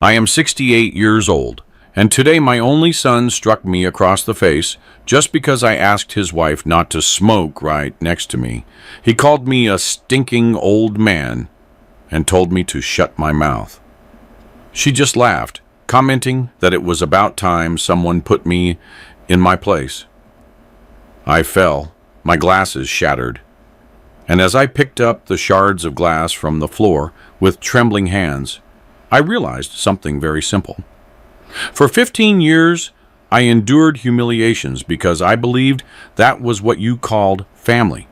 I am 68 years old, and today my only son struck me across the face just because I asked his wife not to smoke right next to me. He called me a stinking old man and told me to shut my mouth. She just laughed, commenting that it was about time someone put me in my place. I fell, my glasses shattered, and as I picked up the shards of glass from the floor with trembling hands, I realized something very simple. For 15 years, I endured humiliations because I believed that was what you called family.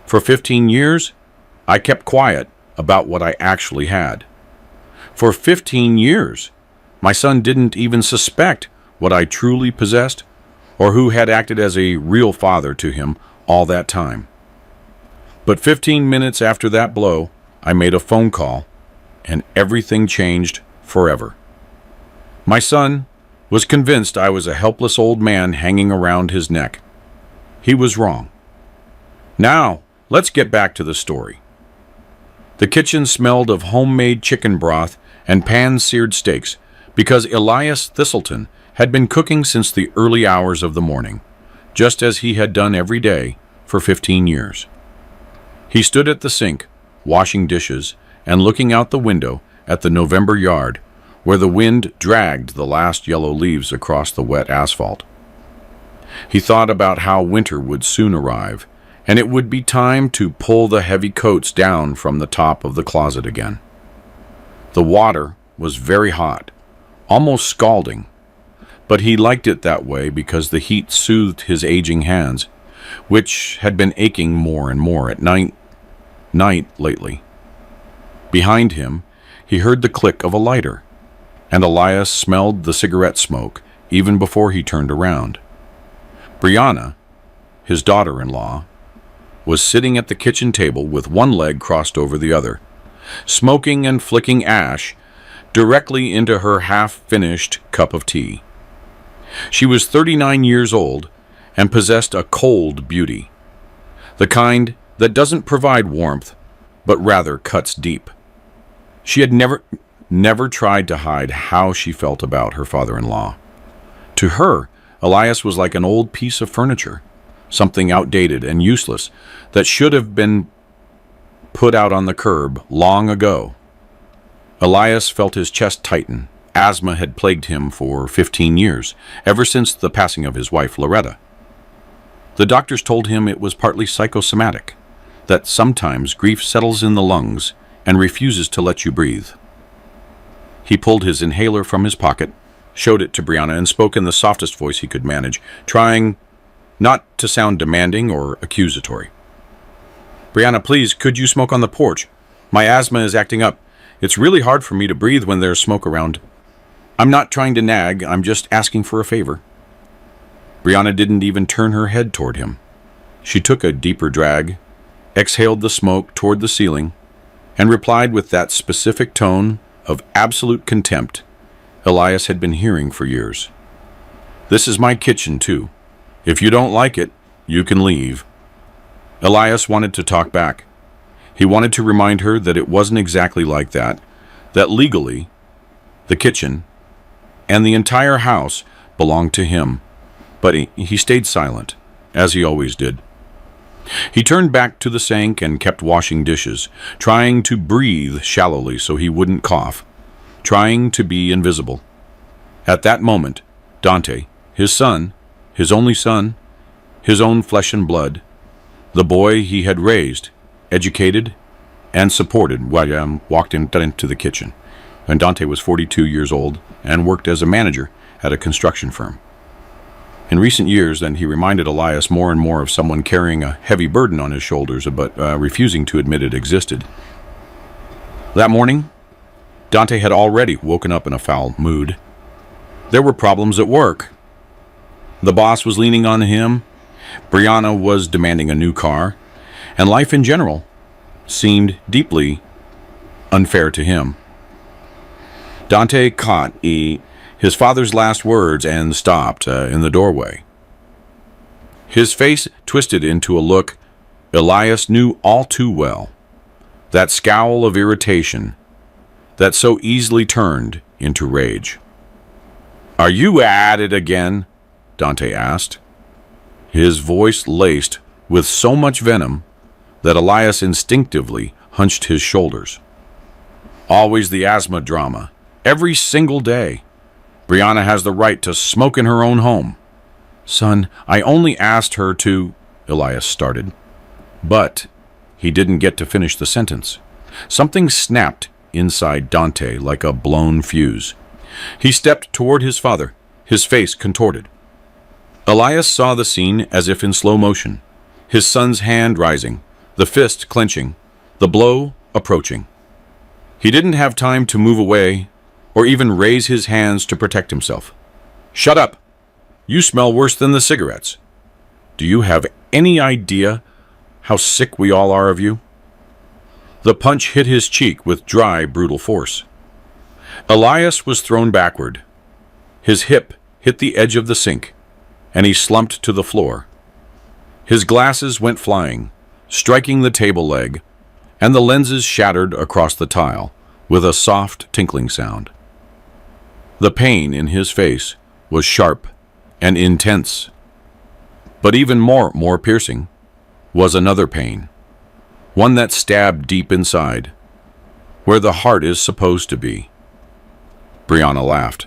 For 15 years, I kept quiet about what I actually had. For 15 years, my son didn't even suspect what I truly possessed or who had acted as a real father to him all that time. But 15 minutes after that blow, I made a phone call, and everything changed forever. My son was convinced I was a helpless old man hanging around his neck. He was wrong. Now, let's get back to the story. The kitchen smelled of homemade chicken broth and pan-seared steaks because Elias Thistleton had been cooking since the early hours of the morning, just as he had done every day for 15 years. He stood at the sink, washing dishes, and looking out the window at the November yard, where the wind dragged the last yellow leaves across the wet asphalt. He thought about how winter would soon arrive, and it would be time to pull the heavy coats down from the top of the closet again. The water was very hot, almost scalding, but he liked it that way because the heat soothed his aging hands, which had been aching more and more at night lately. Behind him, he heard the click of a lighter, and Elias smelled the cigarette smoke even before he turned around. Brianna, his daughter-in-law, was sitting at the kitchen table with one leg crossed over the other, smoking and flicking ash directly into her half-finished cup of tea. She was 39 years old and possessed a cold beauty, the kind that doesn't provide warmth, but rather cuts deep. She had never tried to hide how she felt about her father-in-law. To her, Elias was like an old piece of furniture, something outdated and useless that should have been put out on the curb long ago. Elias felt his chest tighten. Asthma had plagued him for 15 years, ever since the passing of his wife, Loretta. The doctors told him it was partly psychosomatic, that sometimes grief settles in the lungs and refuses to let you breathe. He pulled his inhaler from his pocket, showed it to Brianna, and spoke in the softest voice he could manage, trying not to sound demanding or accusatory. "Brianna, please, could you smoke on the porch? My asthma is acting up. It's really hard for me to breathe when there's smoke around. I'm not trying to nag, I'm just asking for a favor." Brianna didn't even turn her head toward him. She took a deeper drag, exhaled the smoke toward the ceiling, and replied with that specific tone of absolute contempt Elias had been hearing for years. "This is my kitchen, too. If you don't like it, you can leave." Elias wanted to talk back. He wanted to remind her that it wasn't exactly like that, that legally, the kitchen and the entire house belonged to him, but he stayed silent, as he always did. He turned back to the sink and kept washing dishes, trying to breathe shallowly so he wouldn't cough, trying to be invisible. At that moment, Dante, his son, his only son, his own flesh and blood, the boy he had raised, educated, and supported, walked into the kitchen. And Dante was 42 years old and worked as a manager at a construction firm. In recent years, then, he reminded Elias more and more of someone carrying a heavy burden on his shoulders, but refusing to admit it existed. That morning, Dante had already woken up in a foul mood. There were problems at work. The boss was leaning on him, Brianna was demanding a new car, and life in general seemed deeply unfair to him. Dante caught his father's last words and stopped in the doorway. His face twisted into a look Elias knew all too well, that scowl of irritation that so easily turned into rage. "Are you at it again?" Dante asked, his voice laced with so much venom that Elias instinctively hunched his shoulders. "Always the asthma drama. Every single day. Brianna has the right to smoke in her own home." "Son, I only asked her to," Elias started. But he didn't get to finish the sentence. Something snapped inside Dante like a blown fuse. He stepped toward his father, his face contorted. Elias saw the scene as if in slow motion, his son's hand rising, the fist clenching, the blow approaching. He didn't have time to move away or even raise his hands to protect himself. "Shut up! You smell worse than the cigarettes. Do you have any idea how sick we all are of you?" The punch hit his cheek with dry, brutal force. Elias was thrown backward. His hip hit the edge of the sink, and he slumped to the floor. His glasses went flying, striking the table leg, and the lenses shattered across the tile with a soft tinkling sound. The pain in his face was sharp and intense. But even more piercing was another pain, one that stabbed deep inside, where the heart is supposed to be. Brianna laughed.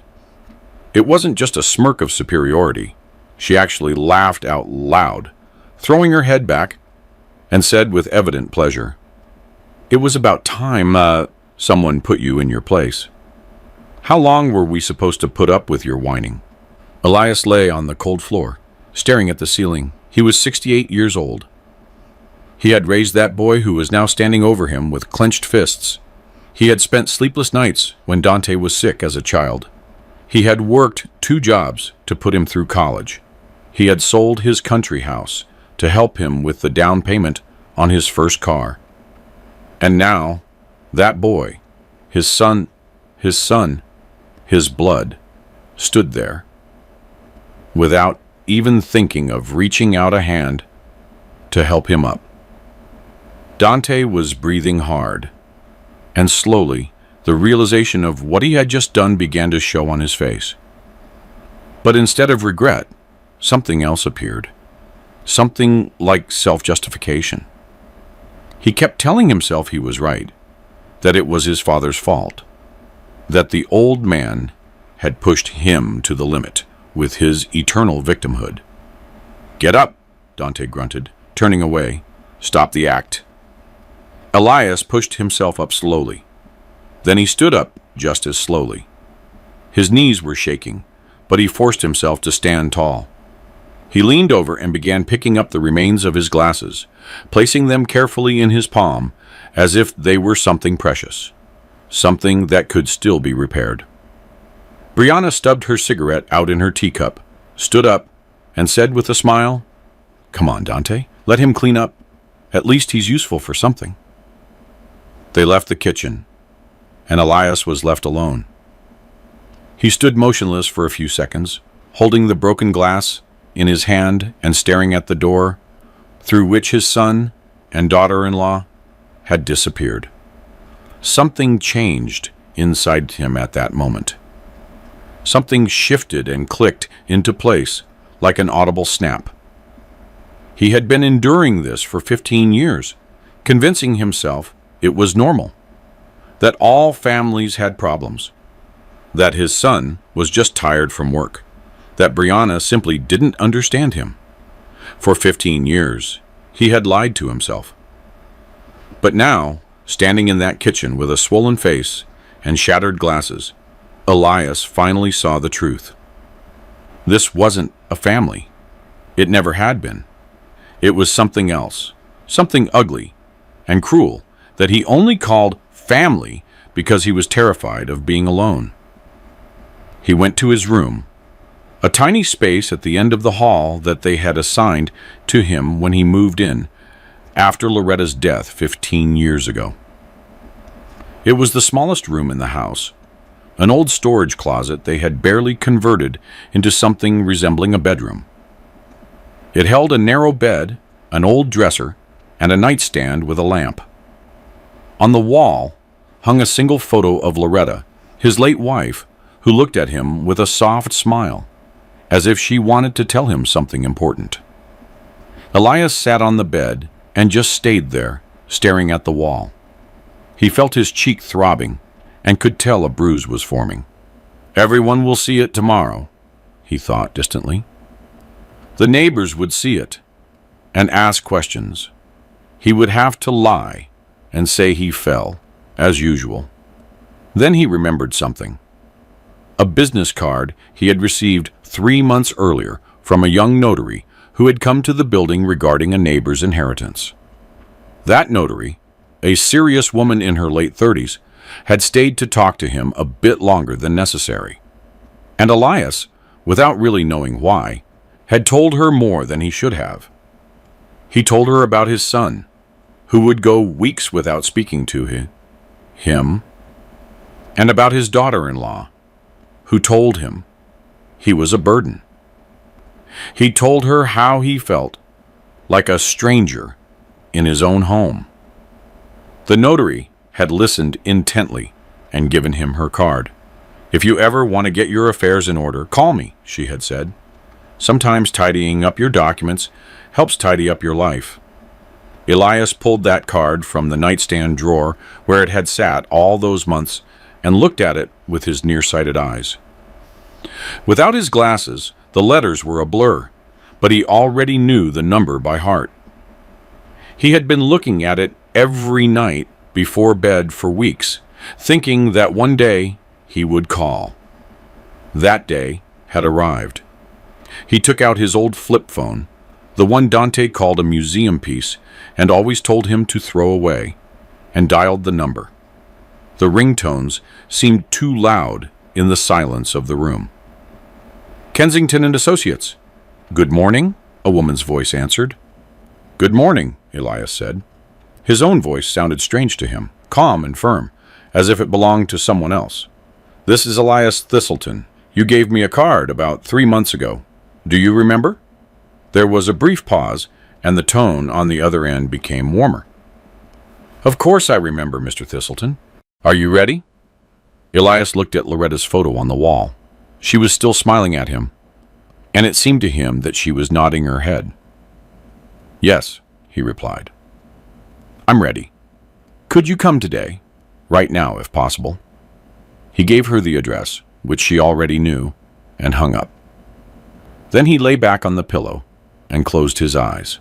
It wasn't just a smirk of superiority. She actually laughed out loud, throwing her head back, and said with evident pleasure, "It was about time someone put you in your place. How long were we supposed to put up with your whining?" Elias lay on the cold floor, staring at the ceiling. He was 68 years old. He had raised that boy who was now standing over him with clenched fists. He had spent sleepless nights when Dante was sick as a child. He had worked 2 jobs to put him through college. He had sold his country house to help him with the down payment on his first car. And now, that boy, his son, his blood, stood there, without even thinking of reaching out a hand to help him up. Dante was breathing hard, and slowly the realization of what he had just done began to show on his face. But instead of regret, something else appeared, something like self-justification. He kept telling himself he was right, that it was his father's fault, that the old man had pushed him to the limit with his eternal victimhood. "Get up," Dante grunted, turning away. "Stop the act." Elias pushed himself up slowly. Then he stood up just as slowly. His knees were shaking, but he forced himself to stand tall. He leaned over and began picking up the remains of his glasses, placing them carefully in his palm as if they were something precious, something that could still be repaired. Brianna stubbed her cigarette out in her teacup, stood up, and said with a smile, "Come on, Dante, let him clean up. At least he's useful for something." They left the kitchen, and Elias was left alone. He stood motionless for a few seconds, holding the broken glass in his hand and staring at the door through which his son and daughter-in-law had disappeared. Something changed inside him at that moment. Something shifted and clicked into place like an audible snap. He had been enduring this for 15 years, convincing himself it was normal, that all families had problems, that his son was just tired from work, that Brianna simply didn't understand him. For 15 years, he had lied to himself. But now, standing in that kitchen with a swollen face and shattered glasses, Elias finally saw the truth. This wasn't a family. It never had been. It was something else, something ugly and cruel that he only called family because he was terrified of being alone. He went to his room, a tiny space at the end of the hall that they had assigned to him when he moved in after Loretta's death 15 years ago. It was the smallest room in the house, an old storage closet they had barely converted into something resembling a bedroom. It held a narrow bed, an old dresser, and a nightstand with a lamp. On the wall hung a single photo of Loretta his late wife, who looked at him with a soft smile, as if she wanted to tell him something important. Elias sat on the bed and just stayed there, staring at the wall. He felt his cheek throbbing and could tell a bruise was forming. Everyone will see it tomorrow, he thought distantly. The neighbors would see it and ask questions. He would have to lie and say he fell, as usual. Then he remembered something. A business card he had received 3 months earlier from a young notary who had come to the building regarding a neighbor's inheritance. That notary, a serious woman in her late 30s, had stayed to talk to him a bit longer than necessary. And Elias, without really knowing why, had told her more than he should have. He told her about his son, who would go weeks without speaking to him, and about his daughter-in-law, who told him he was a burden. He told her how he felt like a stranger in his own home. The notary had listened intently and given him her card. "If you ever want to get your affairs in order, call me," she had said. "Sometimes tidying up your documents helps tidy up your life." Elias pulled that card from the nightstand drawer where it had sat all those months and looked at it with his nearsighted eyes. Without his glasses, the letters were a blur, but he already knew the number by heart. He had been looking at it every night before bed for weeks, thinking that one day he would call. That day had arrived. He took out his old flip phone, the one Dante called a museum piece and always told him to throw away, and dialed the number. The ringtones seemed too loud in the silence of the room. "Kensington and Associates." "Good morning," a woman's voice answered. "Good morning," Elias said. His own voice sounded strange to him, calm and firm, as if it belonged to someone else. "This is Elias Thistleton. You gave me a card about 3 months ago. Do you remember?" There was a brief pause, and the tone on the other end became warmer. "Of course I remember, Mr. Thistleton. Are you ready?" Elias looked at Loretta's photo on the wall. She was still smiling at him, and it seemed to him that she was nodding her head. "Yes," he replied. "I'm ready. Could you come today? Right now, if possible." He gave her the address, which she already knew, and hung up. Then he lay back on the pillow and closed his eyes.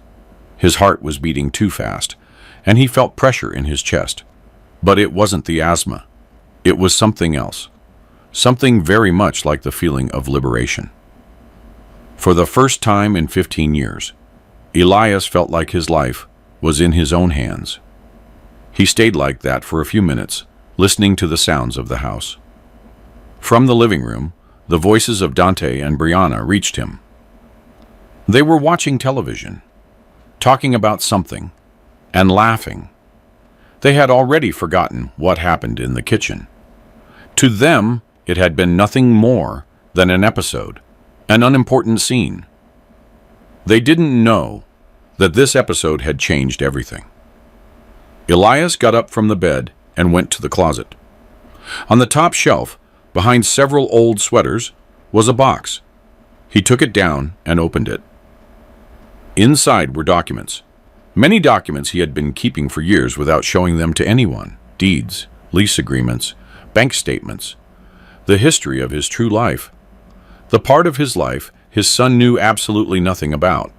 His heart was beating too fast, and he felt pressure in his chest. But it wasn't the asthma. It was something else. Something very much like the feeling of liberation. For the first time in 15 years, Elias felt like his life was in his own hands. He stayed like that for a few minutes, listening to the sounds of the house. From the living room, the voices of Dante and Brianna reached him. They were watching television, talking about something, and laughing. They had already forgotten what happened in the kitchen. To them, it had been nothing more than an episode, an unimportant scene. They didn't know that this episode had changed everything. Elias got up from the bed and went to the closet. On the top shelf, behind several old sweaters, was a box. He took it down and opened it. Inside were documents. Many documents he had been keeping for years without showing them to anyone. Deeds, lease agreements, bank statements. The history of his true life. The part of his life his son knew absolutely nothing about.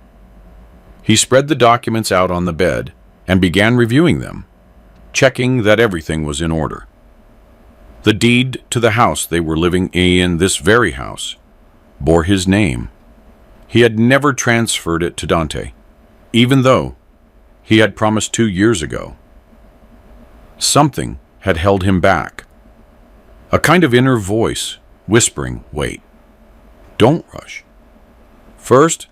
He spread the documents out on the bed and began reviewing them, checking that everything was in order. The deed to the house they were living in, this very house, bore his name. He had never transferred it to Dante, even though he had promised 2 years ago. Something had held him back. A kind of inner voice whispering, "Wait, don't rush. First,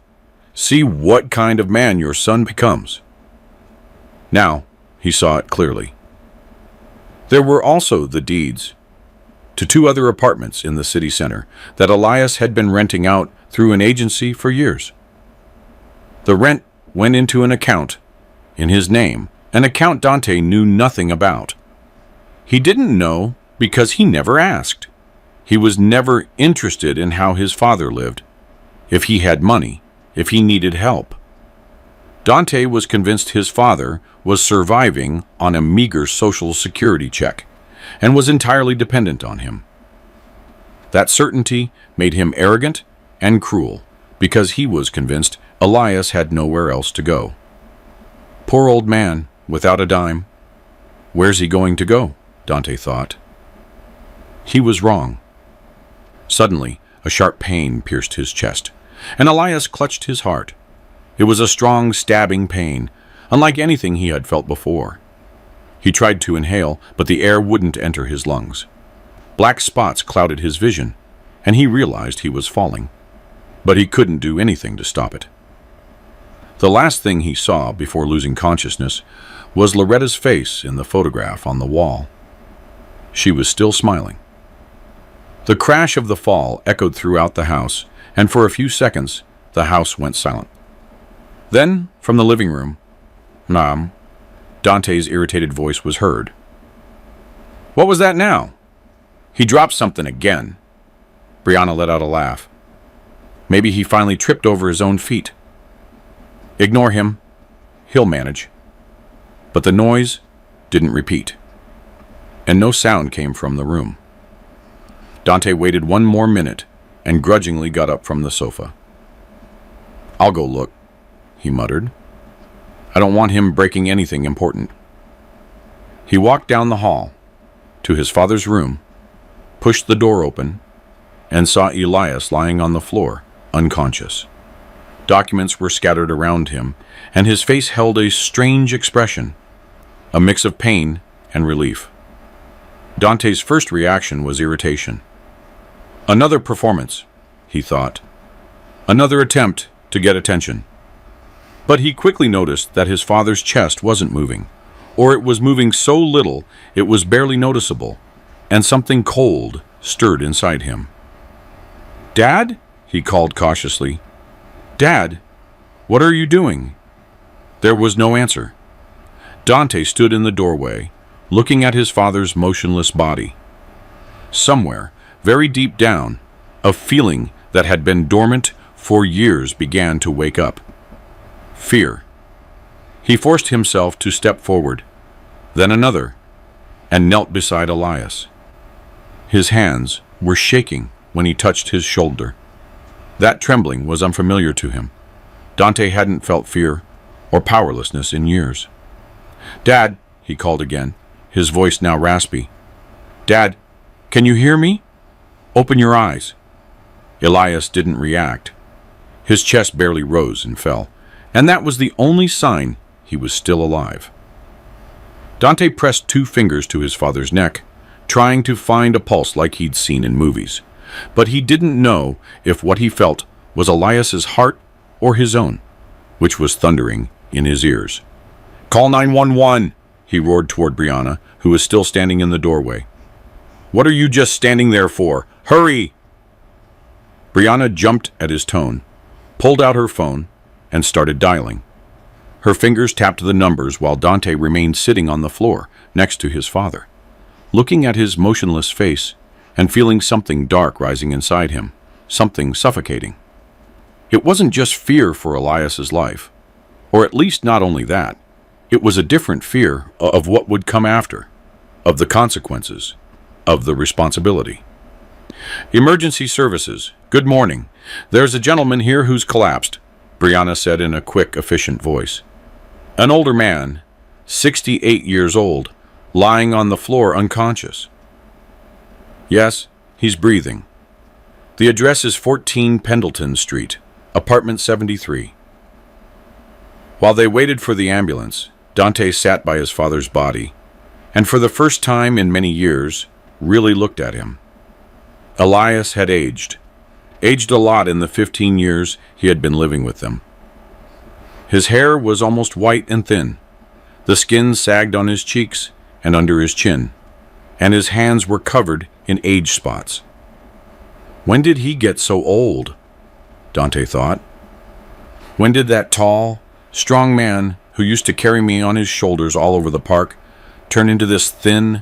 see what kind of man your son becomes." Now, he saw it clearly. There were also the deeds to 2 other apartments in the city center that Elias had been renting out through an agency for years. The rent went into an account in his name, an account Dante knew nothing about. He didn't know because he never asked. He was never interested in how his father lived, if he had money, if he needed help. Dante was convinced his father was surviving on a meager social security check and was entirely dependent on him. That certainty made him arrogant and cruel because he was convinced Elias had nowhere else to go. Poor old man, without a dime. Where's he going to go? Dante thought. He was wrong. Suddenly, a sharp pain pierced his chest, and Elias clutched his heart. It was a strong, stabbing pain, unlike anything he had felt before. He tried to inhale, but the air wouldn't enter his lungs. Black spots clouded his vision, and he realized he was falling. But he couldn't do anything to stop it. The last thing he saw before losing consciousness was Loretta's face in the photograph on the wall. She was still smiling. The crash of the fall echoed throughout the house, and for a few seconds, the house went silent. Then, from the living room, "Mom," Dante's irritated voice was heard. "What was that now?" "He dropped something again." Brianna let out a laugh. Maybe he finally tripped over his own feet. "Ignore him. He'll manage." But the noise didn't repeat, and no sound came from the room. Dante waited one more minute and grudgingly got up from the sofa. "I'll go look," he muttered. "I don't want him breaking anything important." He walked down the hall to his father's room, pushed the door open, and saw Elias lying on the floor, unconscious. Documents were scattered around him, and his face held a strange expression, a mix of pain and relief. Dante's first reaction was irritation. Another performance, he thought. Another attempt to get attention. But he quickly noticed that his father's chest wasn't moving, or it was moving so little it was barely noticeable, and something cold stirred inside him. "Dad?" he called cautiously. "Dad, what are you doing?" There was no answer. Dante stood in the doorway, looking at his father's motionless body. Somewhere, very deep down, a feeling that had been dormant for years began to wake up. Fear. He forced himself to step forward, then another, and knelt beside Elias. His hands were shaking when he touched his shoulder. That trembling was unfamiliar to him. Dante hadn't felt fear or powerlessness in years. "Dad," he called again, his voice now raspy. "Dad, can you hear me? Open your eyes." Elias didn't react. His chest barely rose and fell, and that was the only sign he was still alive. Dante pressed 2 fingers to his father's neck, trying to find a pulse like he'd seen in movies. But he didn't know if what he felt was Elias's heart or his own, which was thundering in his ears. "Call 911, he roared toward Brianna, who was still standing in the doorway. "What are you just standing there for? Hurry!" Brianna jumped at his tone, pulled out her phone, and started dialing. Her fingers tapped the numbers while Dante remained sitting on the floor next to his father, looking at his motionless face and feeling something dark rising inside him, something suffocating. It wasn't just fear for Elias's life, or at least not only that. It was a different fear of what would come after, of the consequences, of the responsibility. "Emergency services, good morning. There's a gentleman here who's collapsed," Brianna said in a quick, efficient voice. "An older man, 68 years old, lying on the floor unconscious." "Yes, he's breathing. The address is 14 Pendleton Street, apartment 73. While they waited for the ambulance, Dante sat by his father's body, and for the first time in many years, really looked at him. Elias had aged a lot in the 15 years he had been living with them. His hair was almost white and thin. The skin sagged on his cheeks and under his chin, and his hands were covered in age spots. When did he get so old? Dante thought. When did that tall, strong man who used to carry me on his shoulders all over the park turn into this thin,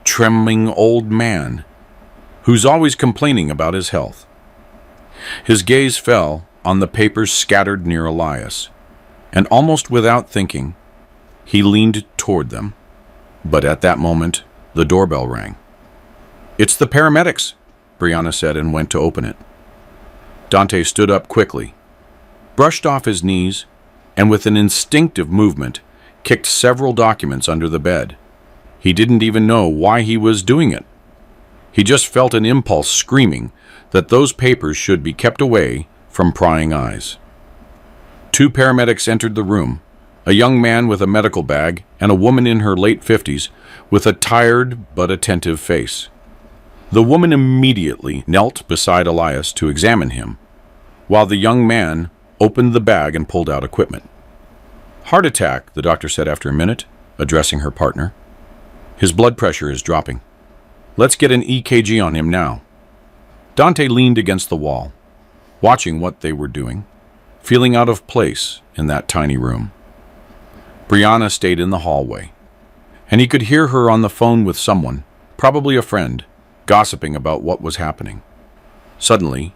trembling old man who's always complaining about his health. His gaze fell on the papers scattered near Elias, and almost without thinking, he leaned toward them. But at that moment, the doorbell rang. "It's the paramedics," Brianna said and went to open it. Dante stood up quickly, brushed off his knees, and with an instinctive movement, kicked several documents under the bed. He didn't even know why he was doing it. He just felt an impulse screaming that those papers should be kept away from prying eyes. Two paramedics entered the room, a young man with a medical bag and a woman in her late 50s with a tired but attentive face. The woman immediately knelt beside Elias to examine him, while the young man opened the bag and pulled out equipment. "Heart attack," the doctor said after a minute, addressing her partner. "His blood pressure is dropping. Let's get an EKG on him now." Dante leaned against the wall, watching what they were doing, feeling out of place in that tiny room. Brianna stayed in the hallway, and he could hear her on the phone with someone, probably a friend, gossiping about what was happening. Suddenly,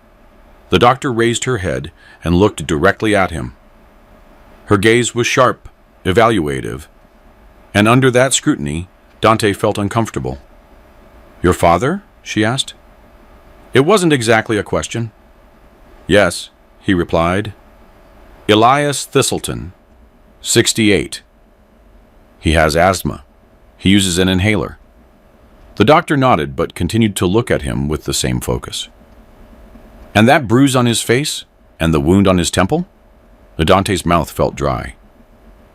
the doctor raised her head and looked directly at him. Her gaze was sharp, evaluative, and under that scrutiny, Dante felt uncomfortable. "Your father?" she asked. It wasn't exactly a question. "Yes," he replied. "Elias Thistleton, 68. He has asthma. He uses an inhaler." The doctor nodded but continued to look at him with the same focus. "And that bruise on his face? And the wound on his temple?" The Dante's mouth felt dry.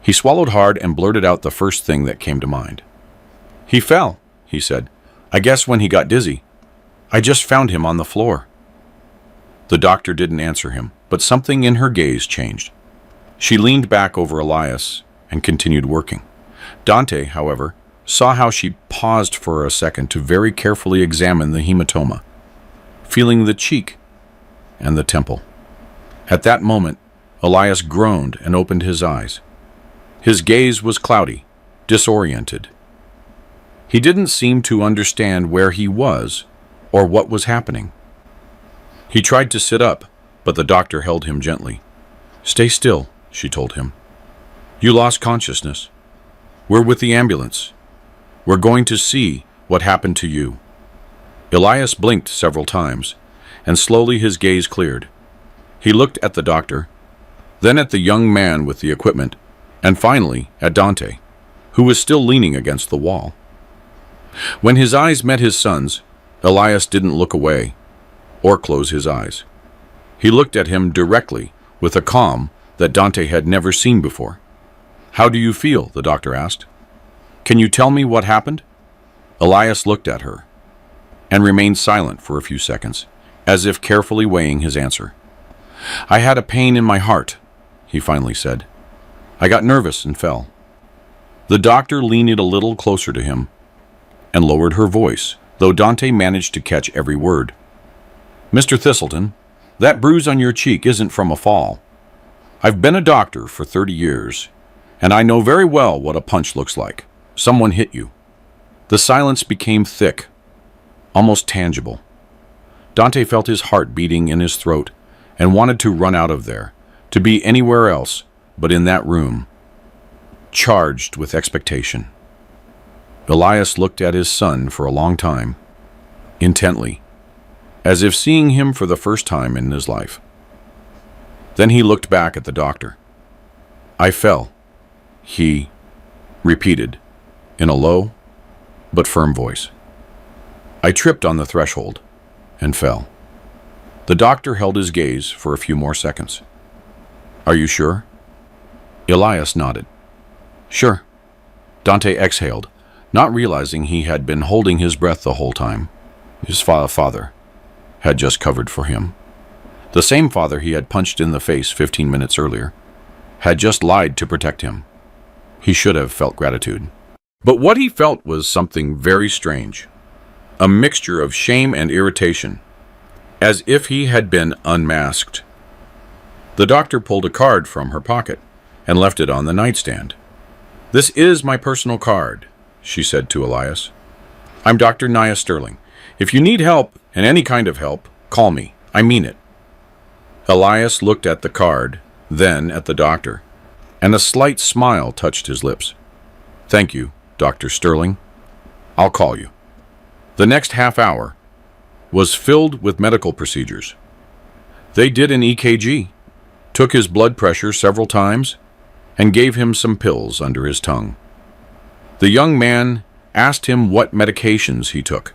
He swallowed hard and blurted out the first thing that came to mind. "He fell," he said. "I guess when he got dizzy. I just found him on the floor." The doctor didn't answer him, but something in her gaze changed. She leaned back over Elias and continued working. Dante, however, saw how she paused for a second to very carefully examine the hematoma, feeling the cheek and the temple. At that moment, Elias groaned and opened his eyes. His gaze was cloudy, disoriented. He didn't seem to understand where he was or what was happening. He tried to sit up, but the doctor held him gently. "Stay still," she told him. "You lost consciousness. We're with the ambulance. We're going to see what happened to you." Elias blinked several times, and slowly his gaze cleared. He looked at the doctor, then at the young man with the equipment, and finally at Dante, who was still leaning against the wall. When his eyes met his son's, Elias didn't look away or close his eyes. He looked at him directly with a calm that Dante had never seen before. "How do you feel?" the doctor asked. "Can you tell me what happened?" Elias looked at her and remained silent for a few seconds, as if carefully weighing his answer. "I had a pain in my heart," he finally said. "I got nervous and fell." The doctor leaned a little closer to him and lowered her voice, though Dante managed to catch every word. "Mr. Thistleton, that bruise on your cheek isn't from a fall. I've been a doctor for 30 years, and I know very well what a punch looks like. Someone hit you." The silence became thick, almost tangible. Dante felt his heart beating in his throat and wanted to run out of there, to be anywhere else but in that room, charged with expectation. Elias looked at his son for a long time, intently, as if seeing him for the first time in his life. Then he looked back at the doctor. "I fell," he repeated in a low but firm voice. "I tripped on the threshold and fell." The doctor held his gaze for a few more seconds. "Are you sure?" Elias nodded. "Sure." Dante exhaled, not realizing he had been holding his breath the whole time. His father had just covered for him. The same father he had punched in the face 15 minutes earlier had just lied to protect him. He should have felt gratitude. But what he felt was something very strange, a mixture of shame and irritation, as if he had been unmasked. The doctor pulled a card from her pocket and left it on the nightstand. "This is my personal card," she said to Elias. I'm Dr. Nia Sterling. If you need help, and any kind of help, call me. I mean it." Elias looked at the card, then at the doctor, and a slight smile touched his lips. "Thank you, Dr. Sterling. I'll call you." The next half hour was filled with medical procedures. They did an EKG, took his blood pressure several times, and gave him some pills under his tongue. The young man asked him what medications he took,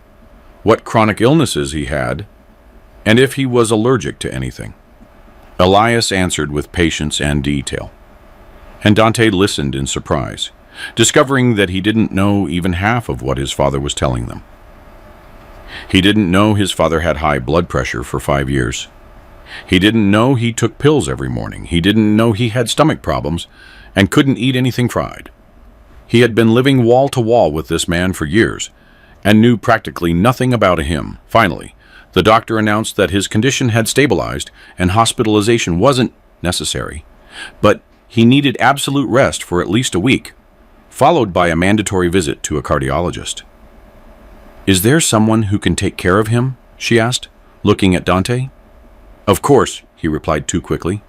what chronic illnesses he had, and if he was allergic to anything. Elias answered with patience and detail, and Dante listened in surprise, discovering that he didn't know even half of what his father was telling them. He didn't know his father had high blood pressure for 5 years. He didn't know he took pills every morning. He didn't know he had stomach problems and couldn't eat anything fried. He had been living wall to wall with this man for years and knew practically nothing about him. Finally, the doctor announced that his condition had stabilized and hospitalization wasn't necessary, but he needed absolute rest for at least a week, followed by a mandatory visit to a cardiologist. "Is there someone who can take care of him?" she asked, looking at Dante. "Of course," he replied too quickly.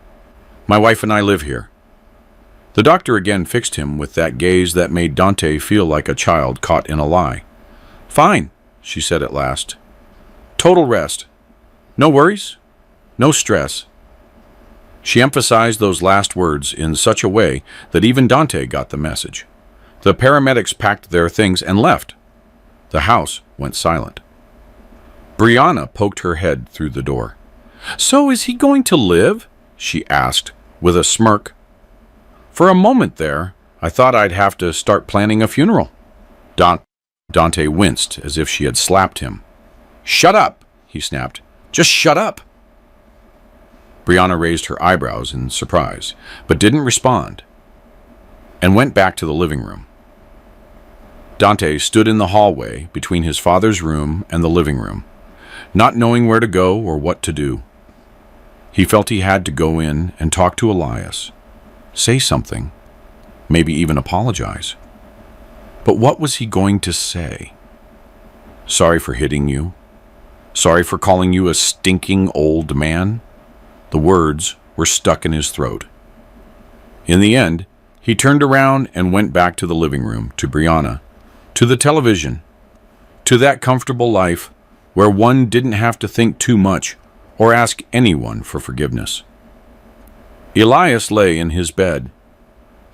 "My wife and I live here." The doctor again fixed him with that gaze that made Dante feel like a child caught in a lie. "Fine," she said at last. "Total rest. No worries, no stress." She emphasized those last words in such a way that even Dante got the message. The paramedics packed their things and left. The house went silent. Brianna poked her head through the door. "So is he going to live?" she asked with a smirk. "For a moment there, I thought I'd have to start planning a funeral." Dante winced as if she had slapped him. "Shut up," he snapped. "Just shut up." Brianna raised her eyebrows in surprise, but didn't respond, and went back to the living room. Dante stood in the hallway between his father's room and the living room, not knowing where to go or what to do. He felt he had to go in and talk to Elias, say something, maybe even apologize. But what was he going to say? Sorry for hitting you? Sorry for calling you a stinking old man? The words were stuck in his throat. In the end, he turned around and went back to the living room, to Brianna, to the television, to that comfortable life where one didn't have to think too much or ask anyone for forgiveness. Elias lay in his bed,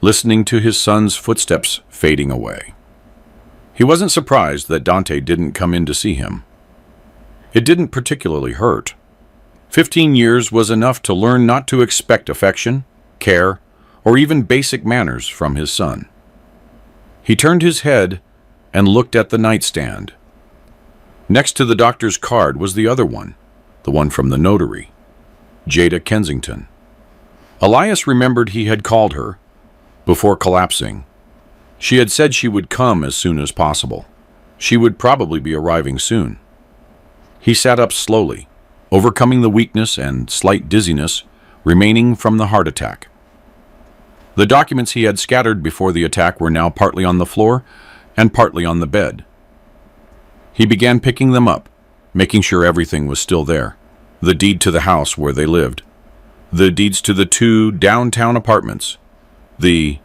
listening to his son's footsteps fading away. He wasn't surprised that Dante didn't come in to see him. It didn't particularly hurt. 15 years was enough to learn not to expect affection, care, or even basic manners from his son. He turned his head and looked at the nightstand. Next to the doctor's card was the other one, the one from the notary, Jada Kensington. Elias remembered he had called her before collapsing. She had said she would come as soon as possible. She would probably be arriving soon. He sat up slowly, overcoming the weakness and slight dizziness remaining from the heart attack. The documents he had scattered before the attack were now partly on the floor and partly on the bed. He began picking them up, making sure everything was still there. The deed to the house where they lived, the deeds to the 2 downtown apartments, the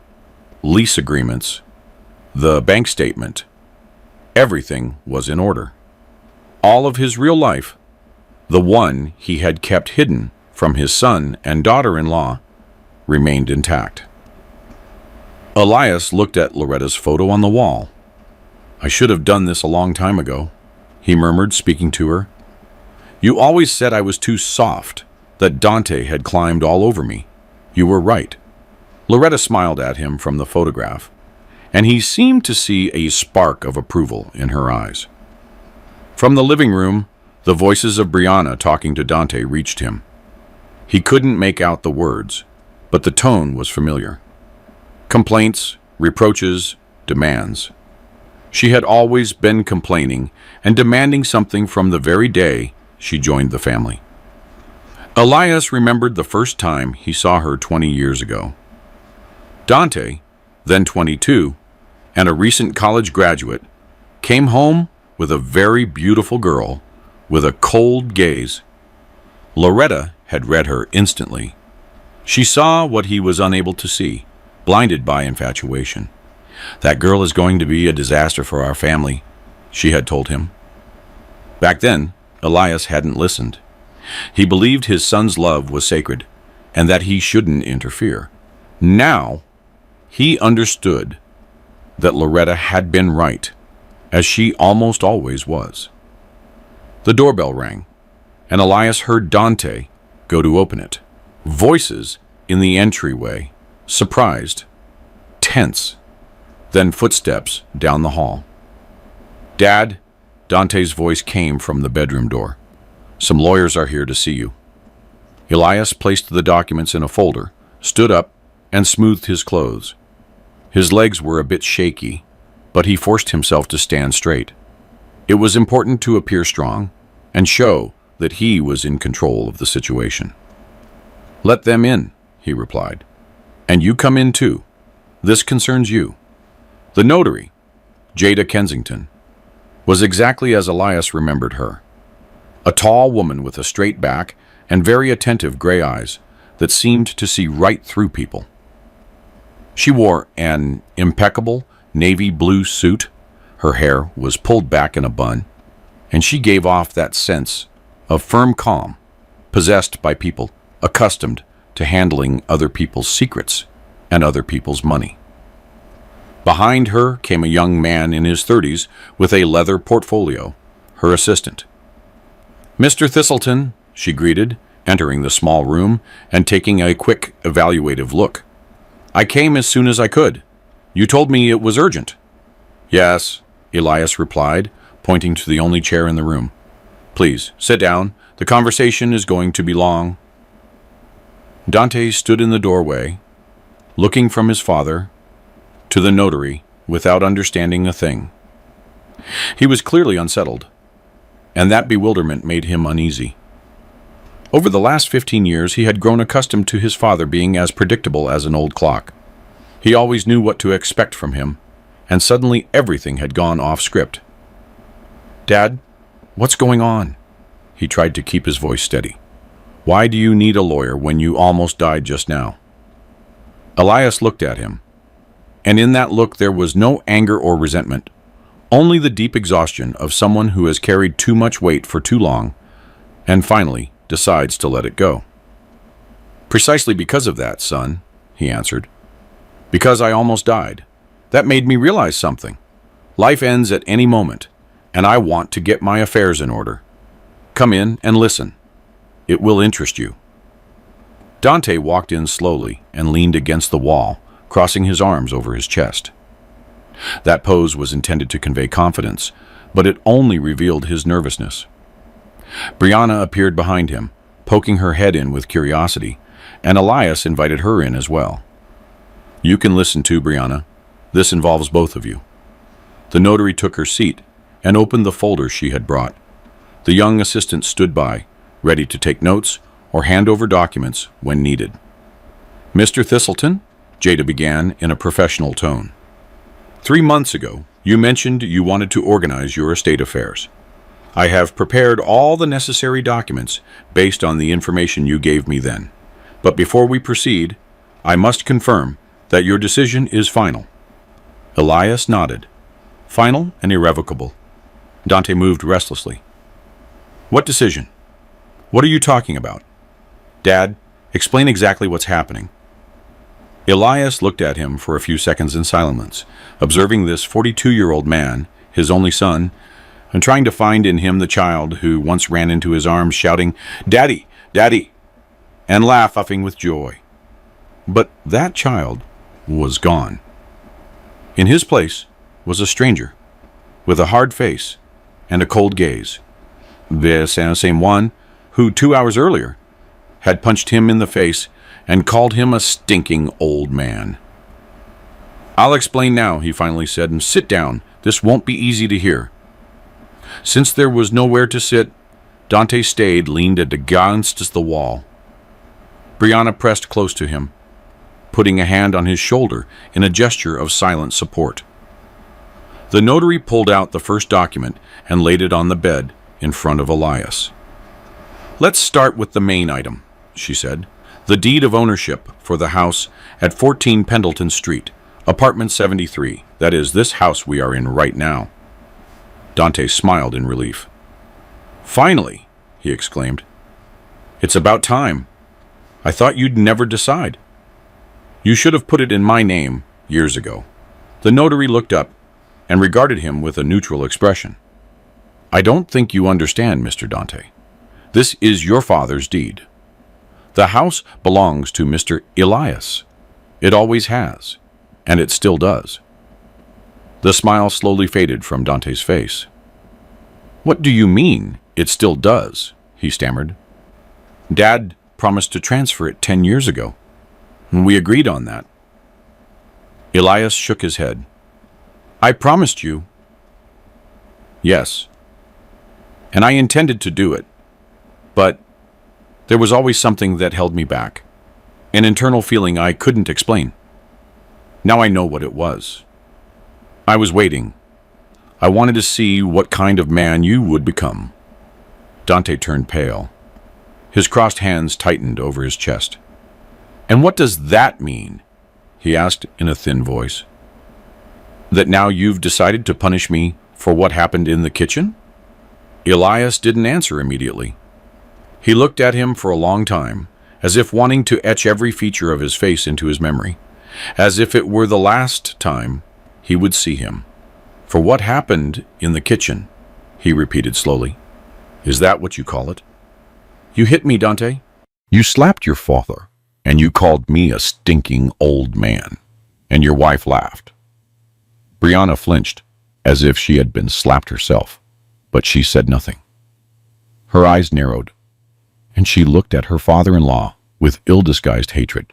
lease agreements, the bank statement. Everything was in order. All of his real life, the one he had kept hidden from his son and daughter-in-law, remained intact. Elias looked at Loretta's photo on the wall. "I should have done this a long time ago," he murmured, speaking to her. "You always said I was too soft, that Dante had climbed all over me. You were right." Loretta smiled at him from the photograph, and he seemed to see a spark of approval in her eyes. From the living room, the voices of Brianna talking to Dante reached him. He couldn't make out the words, but the tone was familiar. Complaints, reproaches, demands. She had always been complaining and demanding something from the very day she joined the family. Elias remembered the first time he saw her 20 years ago. Dante, then 22, and a recent college graduate, came home with a very beautiful girl with a cold gaze. Loretta had read her instantly. She saw what he was unable to see, blinded by infatuation. "That girl is going to be a disaster for our family," she had told him. Back then, Elias hadn't listened. He believed his son's love was sacred, and that he shouldn't interfere. Now, he understood that Loretta had been right, as she almost always was. The doorbell rang, and Elias heard Dante go to open it. Voices in the entryway, surprised, tense, then footsteps down the hall. "Dad," Dante's voice came from the bedroom door. "Some lawyers are here to see you." Elias placed the documents in a folder, stood up, and smoothed his clothes. His legs were a bit shaky, but he forced himself to stand straight. It was important to appear strong and show that he was in control of the situation. "Let them in," he replied. "And you come in too. This concerns you." The notary, Jada Kensington, was exactly as Elias remembered her. A tall woman with a straight back and very attentive gray eyes that seemed to see right through people. She wore an impeccable navy blue suit, her hair was pulled back in a bun, and she gave off that sense of firm calm possessed by people accustomed to handling other people's secrets and other people's money. Behind her came a young man in his 30s with a leather portfolio, her assistant. "Mr. Thistleton," she greeted, entering the small room and taking a quick, evaluative look. "I came as soon as I could. You told me it was urgent." "Yes," Elias replied, pointing to the only chair in the room. "Please, sit down. The conversation is going to be long." Dante stood in the doorway, looking from his father to the notary without understanding a thing. He was clearly unsettled, and that bewilderment made him uneasy. Over the last 15 years, he had grown accustomed to his father being as predictable as an old clock. He always knew what to expect from him, and suddenly everything had gone off script. "Dad, what's going on?" He tried to keep his voice steady. "Why do you need a lawyer when you almost died just now?" Elias looked at him, and in that look there was no anger or resentment, only the deep exhaustion of someone who has carried too much weight for too long and finally decides to let it go. "Precisely because of that, son," he answered. "Because I almost died. That made me realize something. Life ends at any moment, and I want to get my affairs in order. Come in and listen. It will interest you." Dante walked in slowly and leaned against the wall, crossing his arms over his chest. That pose was intended to convey confidence, but it only revealed his nervousness. Brianna appeared behind him, poking her head in with curiosity, and Elias invited her in as well. "You can listen too, Brianna. This involves both of you." The notary took her seat and opened the folder she had brought. The young assistant stood by, ready to take notes or hand over documents when needed. "Mr. Thistleton," Jada began in a professional tone. "3 months ago, you mentioned you wanted to organize your estate affairs. I have prepared all the necessary documents based on the information you gave me then. But before we proceed, I must confirm that your decision is final." Elias nodded. "Final and irrevocable." Dante moved restlessly. "What decision? What are you talking about? Dad, explain exactly what's happening." Elias looked at him for a few seconds in silence, observing this 42-year-old man, his only son, and trying to find in him the child who once ran into his arms shouting, "Daddy, Daddy," and laughing with joy. But that child was gone. In his place was a stranger, with a hard face and a cold gaze. The same one who 2 hours earlier had punched him in the face and called him a stinking old man. "I'll explain now," he finally said, "and sit down. This won't be easy to hear." Since there was nowhere to sit, Dante stayed leaned against the wall. Brianna pressed close to him, putting a hand on his shoulder in a gesture of silent support. The notary pulled out the first document and laid it on the bed in front of Elias. "Let's start with the main item," she said. "The deed of ownership for the house at 14 Pendleton Street, apartment 73. That is, this house we are in right now." Dante smiled in relief. "Finally," he exclaimed. "It's about time. I thought you'd never decide. You should have put it in my name years ago." The notary looked up and regarded him with a neutral expression. "I don't think you understand, Mr. Dante. This is your father's deed. The house belongs to Mr. Elias. It always has, and it still does." The smile slowly faded from Dante's face. "What do you mean, it still does?" he stammered. "Dad promised to transfer it 10 years ago. We agreed on that." Elias shook his head. "I promised you." "Yes. And I intended to do it. But there was always something that held me back. An internal feeling I couldn't explain. Now I know what it was. I was waiting. I wanted to see what kind of man you would become." Dante turned pale. His crossed hands tightened over his chest. "And what does that mean?" he asked in a thin voice. "That now you've decided to punish me for what happened in the kitchen?" Elias didn't answer immediately. He looked at him for a long time, as if wanting to etch every feature of his face into his memory, as if it were the last time he would see him. "For what happened in the kitchen," he repeated slowly. "Is that what you call it? You hit me, Dante. You slapped your father, and you called me a stinking old man, and your wife laughed." Brianna flinched, as if she had been slapped herself, but she said nothing. Her eyes narrowed, and she looked at her father-in-law with ill-disguised hatred.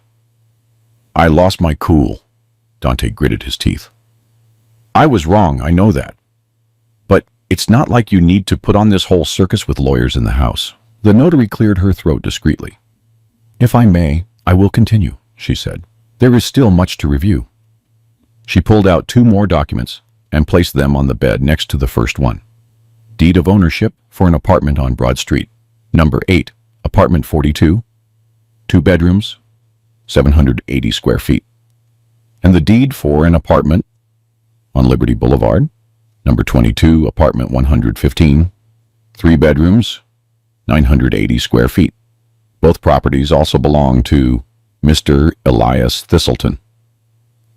"I lost my cool," Dante gritted his teeth. "I was wrong, I know that. But it's not like you need to put on this whole circus with lawyers in the house." The notary cleared her throat discreetly. "If I may, I will continue," she said. "There is still much to review." She pulled out 2 more documents and placed them on the bed next to the first one. Deed of ownership for an apartment on Broad Street, number 8, apartment 42, 2 bedrooms, 780 square feet. And the deed for an apartment on Liberty Boulevard, number 22, apartment 115, 3 bedrooms, 980 square feet. Both properties also belong to Mr. Elias Thistleton.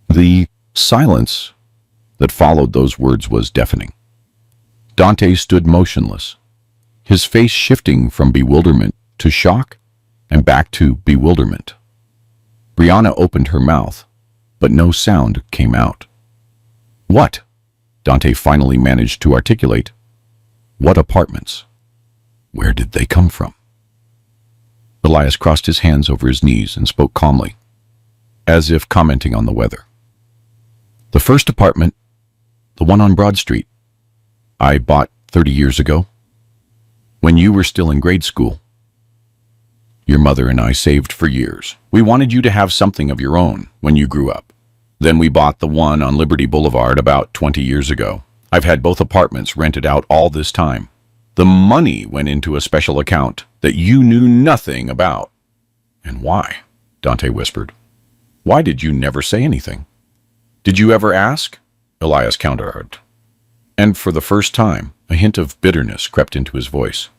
The silence that followed those words was deafening. Dante stood motionless, his face shifting from bewilderment to shock and back to bewilderment. Brianna opened her mouth, but no sound came out. "What?" Dante finally managed to articulate. "What apartments? Where did they come from?" Elias crossed his hands over his knees and spoke calmly, as if commenting on the weather. "The first apartment, the one on Broad Street, I bought 30 years ago, when you were still in grade school. Your mother and I saved for years. We wanted you to have something of your own when you grew up. Then we bought the one on Liberty Boulevard about 20 years ago. I've had both apartments rented out all this time. The money went into a special account that you knew nothing about." "And why?" Dante whispered. "Why did you never say anything?" "Did you ever ask?" Elias countered. And for the first time, a hint of bitterness crept into his voice.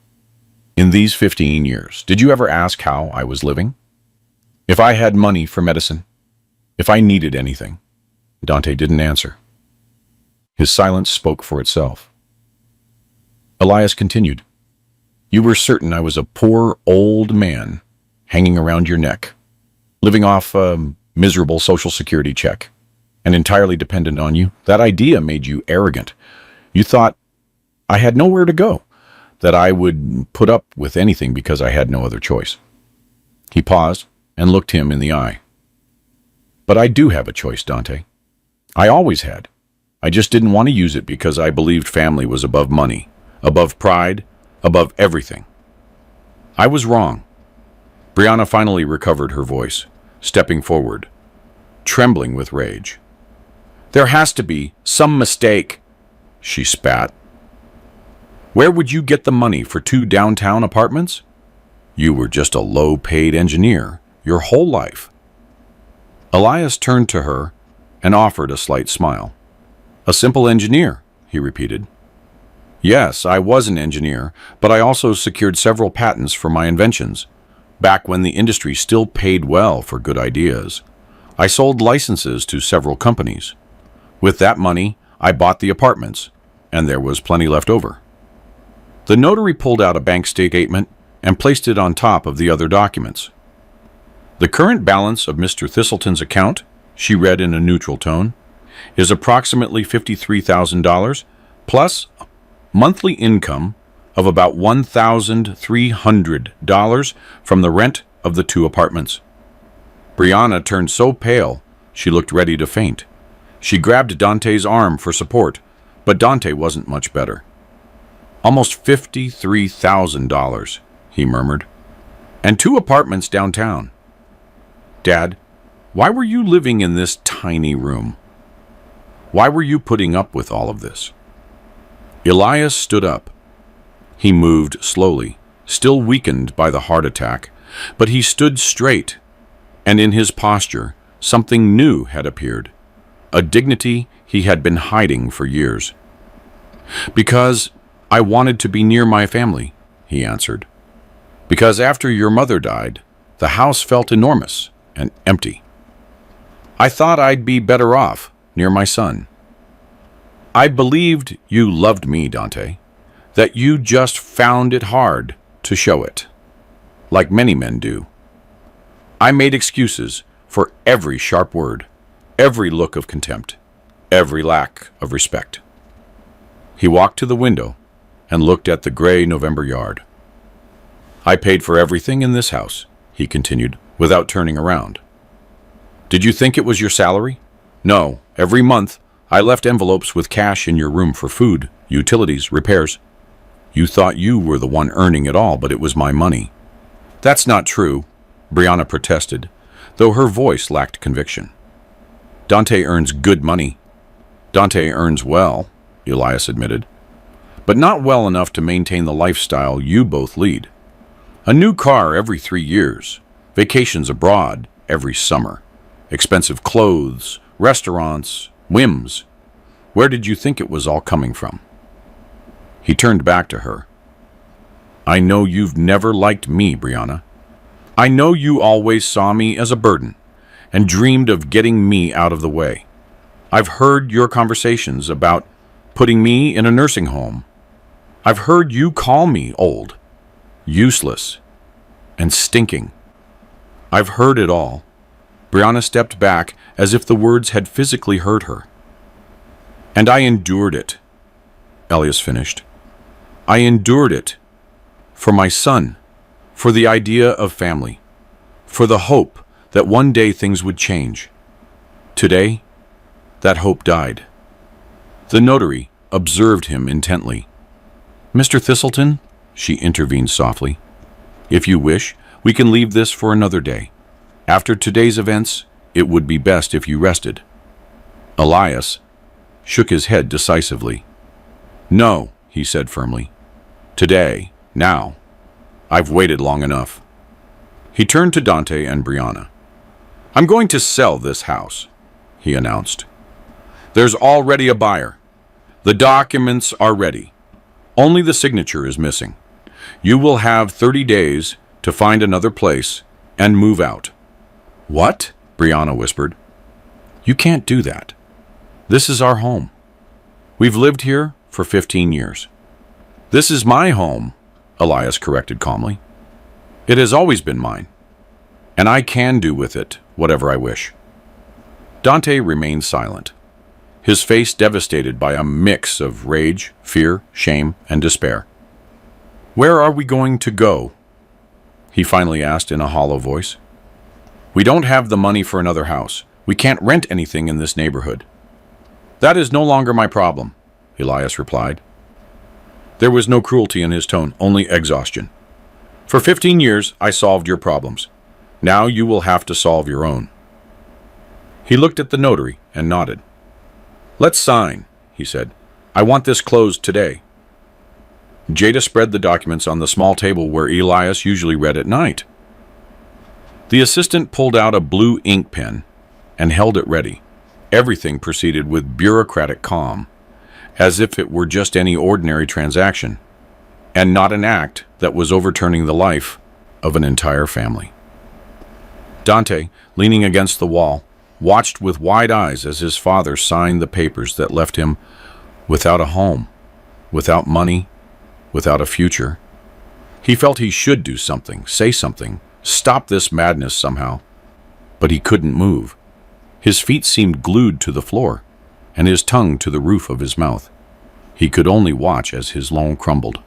"In these 15 years, did you ever ask how I was living? If I had money for medicine? If I needed anything?" Dante didn't answer. His silence spoke for itself. Elias continued. "You were certain I was a poor old man hanging around your neck, living off a miserable Social Security check, and entirely dependent on you. That idea made you arrogant. You thought I had nowhere to go, that I would put up with anything because I had no other choice." He paused and looked him in the eye. "But I do have a choice, Dante. I always had. I just didn't want to use it because I believed family was above money, above pride, above everything. I was wrong." Brianna finally recovered her voice, stepping forward, trembling with rage. "There has to be some mistake," she spat. Where would you get the money for 2 downtown apartments? You were just a low-paid engineer your whole life. Elias turned to her and offered a slight smile. A simple engineer, he repeated. Yes, I was an engineer, but I also secured several patents for my inventions, back when the industry still paid well for good ideas. I sold licenses to several companies. With that money, I bought the apartments, and there was plenty left over. The notary pulled out a bank statement and placed it on top of the other documents. The current balance of Mr. Thistleton's account, she read in a neutral tone, is approximately $53,000 plus monthly income of about $1,300 from the rent of the 2 apartments. Brianna turned so pale she looked ready to faint. She grabbed Dante's arm for support, but Dante wasn't much better. Almost $53,000, he murmured. And 2 apartments downtown. Dad, why were you living in this tiny room? Why were you putting up with all of this? Elias stood up. He moved slowly, still weakened by the heart attack, but he stood straight, and in his posture, something new had appeared, a dignity he had been hiding for years. Because I wanted to be near my family, he answered. Because after your mother died, the house felt enormous and empty. I thought I'd be better off near my son. I believed you loved me, Dante, that you just found it hard to show it, like many men do. I made excuses for every sharp word, every look of contempt, every lack of respect. He walked to the window and looked at the gray November yard. I paid for everything in this house, he continued, without turning around. Did you think it was your salary? No, every month I left envelopes with cash in your room for food, utilities, repairs. You thought you were the one earning it all, but it was my money. That's not true, Brianna protested, though her voice lacked conviction. Dante earns good money. Dante earns well, Elias admitted, but not well enough to maintain the lifestyle you both lead. A new car every 3 years, vacations abroad every summer, expensive clothes, restaurants, whims. Where did you think it was all coming from? He turned back to her. I know you've never liked me, Brianna. I know you always saw me as a burden and dreamed of getting me out of the way. I've heard your conversations about putting me in a nursing home. I've heard you call me old, useless, and stinking. I've heard it all. Brianna stepped back as if the words had physically hurt her. And I endured it, Elias finished. I endured it for my son, for the idea of family, for the hope that one day things would change. Today, that hope died. The notary observed him intently. Mr. Thistleton, she intervened softly, if you wish, we can leave this for another day. After today's events, it would be best if you rested. Elias shook his head decisively. No, he said firmly. Today, now. I've waited long enough. He turned to Dante and Brianna. I'm going to sell this house, he announced. There's already a buyer. The documents are ready. Only the signature is missing. You will have 30 days to find another place and move out. What? Brianna whispered. You can't do that. This is our home. We've lived here for 15 years. This is my home, Elias corrected calmly. It has always been mine, and I can do with it whatever I wish. Dante remained silent, his face devastated by a mix of rage, fear, shame, and despair. Where are we going to go? He finally asked in a hollow voice. We don't have the money for another house. We can't rent anything in this neighborhood. That is no longer my problem, Elias replied. There was no cruelty in his tone, only exhaustion. For 15 years, I solved your problems. Now you will have to solve your own. He looked at the notary and nodded. Let's sign, he said. I want this closed today. Jada spread the documents on the small table where Elias usually read at night. The assistant pulled out a blue ink pen and held it ready. Everything proceeded with bureaucratic calm, as if it were just any ordinary transaction, and not an act that was overturning the life of an entire family. Dante, leaning against the wall, watched with wide eyes as his father signed the papers that left him without a home, without money, without a future. He felt he should do something, say something, stop this madness somehow, but he couldn't move. His feet seemed glued to the floor, and his tongue to the roof of his mouth. He could only watch as his loan crumbled.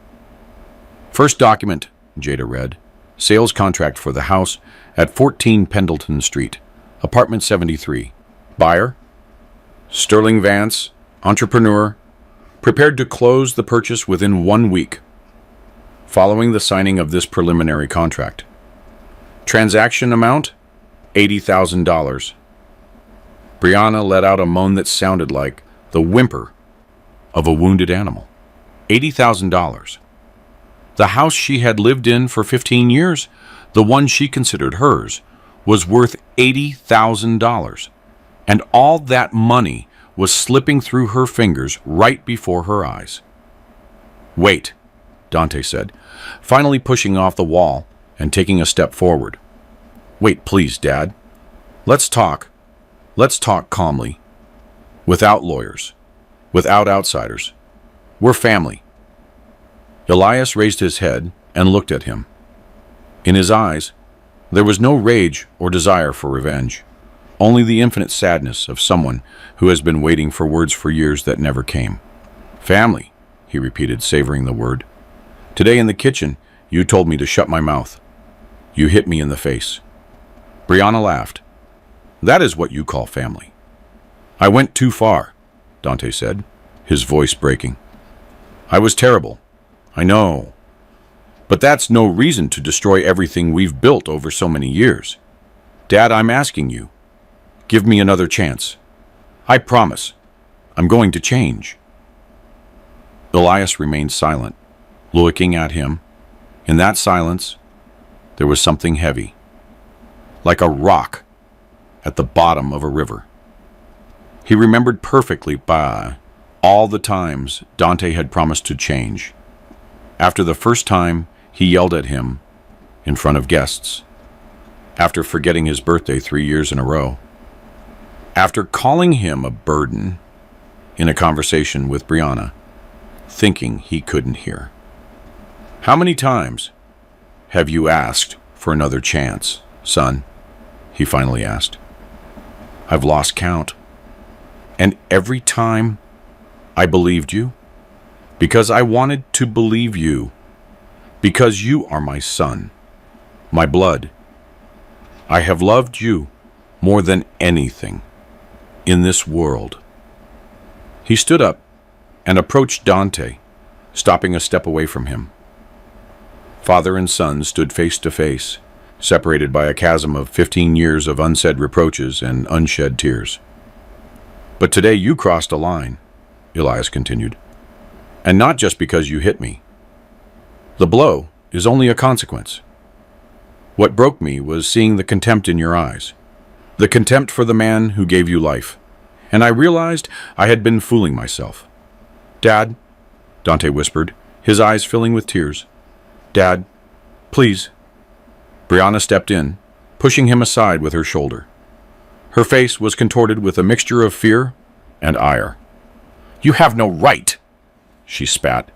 First document, Jada read. Sales contract for the house at 14 Pendleton Street, apartment 73. Buyer? Sterling Vance, entrepreneur, prepared to close the purchase within 1 week, following the signing of this preliminary contract. Transaction amount? $80,000. Brianna let out a moan that sounded like the whimper of a wounded animal. $80,000. The house she had lived in for 15 years, the one she considered hers, was worth $80,000. And all that money was slipping through her fingers right before her eyes. Wait, Dante said, finally pushing off the wall and taking a step forward. Wait, please, Dad. Let's talk. Let's talk calmly. Without lawyers. Without outsiders. We're family. Elias raised his head and looked at him. In his eyes, there was no rage or desire for revenge, only the infinite sadness of someone who has been waiting for words for years that never came. Family, he repeated, savoring the word. Today in the kitchen, you told me to shut my mouth. You hit me in the face. Brianna laughed. That is what you call family. I went too far, Dante said, his voice breaking. I was terrible. I know. But that's no reason to destroy everything we've built over so many years. Dad, I'm asking you. Give me another chance. I promise. I'm going to change. Elias remained silent, looking at him. In that silence, there was something heavy, like a rock at the bottom of a river. He remembered perfectly all the times Dante had promised to change. After the first time he yelled at him in front of guests. After forgetting his birthday 3 years in a row. After calling him a burden in a conversation with Brianna, thinking he couldn't hear. How many times have you asked for another chance, son? He finally asked. I've lost count. And every time I believed you, because I wanted to believe you, because you are my son, my blood. I have loved you more than anything in this world. He stood up and approached Dante, stopping a step away from him. Father and son stood face to face, separated by a chasm of 15 years of unsaid reproaches and unshed tears. But today you crossed a line, Elias continued. And not just because you hit me. The blow is only a consequence. What broke me was seeing the contempt in your eyes. The contempt for the man who gave you life. And I realized I had been fooling myself. Dad, Dante whispered, his eyes filling with tears. Dad, please. Brianna stepped in, pushing him aside with her shoulder. Her face was contorted with a mixture of fear and ire. You have no right, she spat.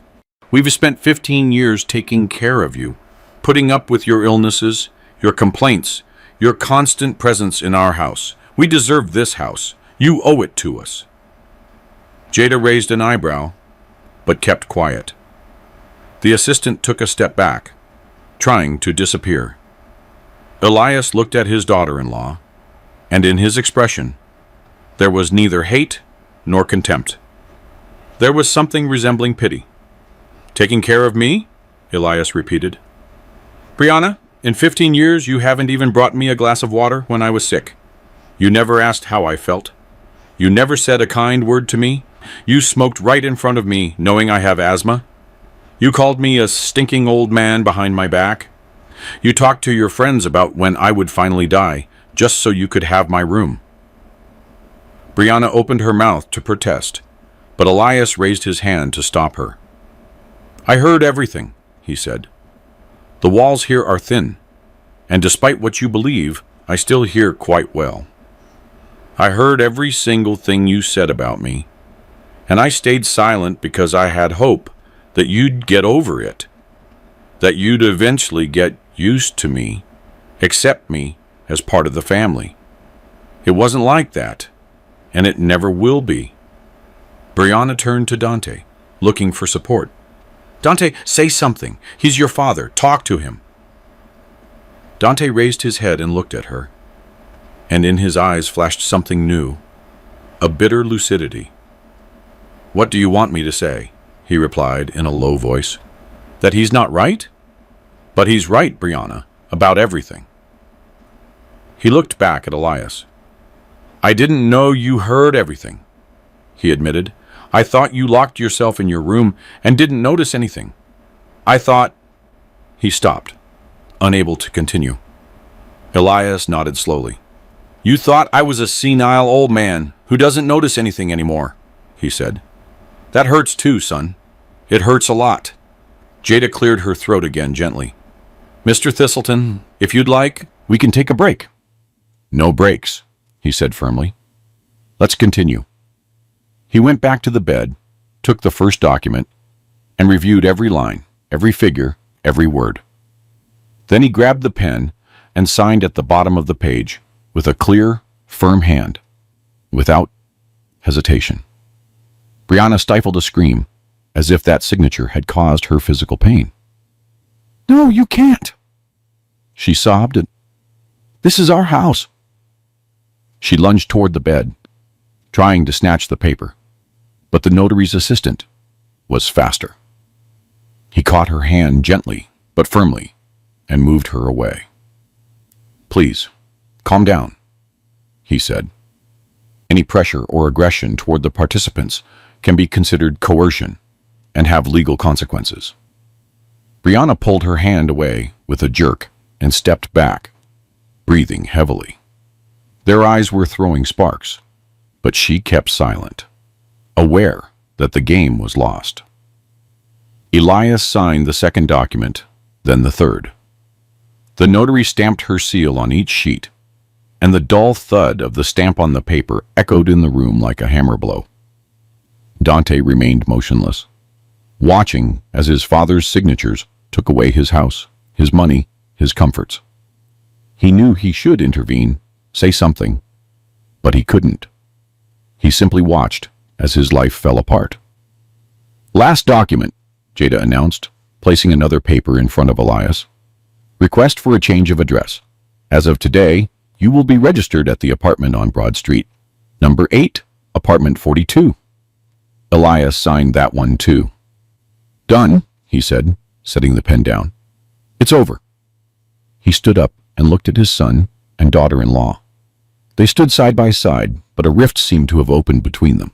We've spent 15 years taking care of you, putting up with your illnesses, your complaints, your constant presence in our house. We deserve this house. You owe it to us. Jada raised an eyebrow, but kept quiet. The assistant took a step back, trying to disappear. Elias looked at his daughter-in-law, and in his expression, there was neither hate nor contempt. There was something resembling pity. Taking care of me? Elias repeated. Brianna, in 15 years you haven't even brought me a glass of water when I was sick. You never asked how I felt. You never said a kind word to me, You smoked right in front of me, knowing I have asthma. You called me a stinking old man behind my back. You talked to your friends about when I would finally die, just so you could have my room. Brianna opened her mouth to protest, but Elias raised his hand to stop her. I heard everything, he said. The walls here are thin, and despite what you believe, I still hear quite well. I heard every single thing you said about me, and I stayed silent because I had hope that you'd get over it, that you'd eventually get used to me, accept me as part of the family. It wasn't like that, and it never will be. Brianna turned to Dante, looking for support. Dante, say something. He's your father. Talk to him. Dante raised his head and looked at her, and in his eyes flashed something new, a bitter lucidity. What do you want me to say? He replied in a low voice. That he's not right? But he's right, Brianna, about everything. He looked back at Elias. I didn't know you heard everything, he admitted. I thought you locked yourself in your room and didn't notice anything. I thought... He stopped, unable to continue. Elias nodded slowly. You thought I was a senile old man who doesn't notice anything anymore, he said. That hurts too, son. It hurts a lot. Jada cleared her throat again gently. Mr. Thistleton, if you'd like, we can take a break. No breaks, he said firmly. Let's continue. He went back to the bed, took the first document, and reviewed every line, every figure, every word. Then he grabbed the pen and signed at the bottom of the page with a clear, firm hand, without hesitation. Brianna stifled a scream, as if that signature had caused her physical pain. No, you can't, she sobbed. This is our house. She lunged toward the bed, trying to snatch the paper, but the notary's assistant was faster. He caught her hand gently but firmly and moved her away. Please, calm down, he said. Any pressure or aggression toward the participants can be considered coercion and have legal consequences. Brianna pulled her hand away with a jerk and stepped back, breathing heavily. Their eyes were throwing sparks, but she kept silent, aware that the game was lost. Elias signed the second document, then the third. The notary stamped her seal on each sheet, and the dull thud of the stamp on the paper echoed in the room like a hammer blow. Dante remained motionless, watching as his father's signatures took away his house, his money, his comforts. He knew he should intervene, say something, but he couldn't. He simply watched as his life fell apart. Last document, Jada announced, placing another paper in front of Elias. Request for a change of address. As of today, you will be registered at the apartment on Broad Street. Number 8, apartment 42. Elias signed that one too. Done, he said, setting the pen down. It's over. He stood up and looked at his son and daughter-in-law. They stood side by side, but a rift seemed to have opened between them.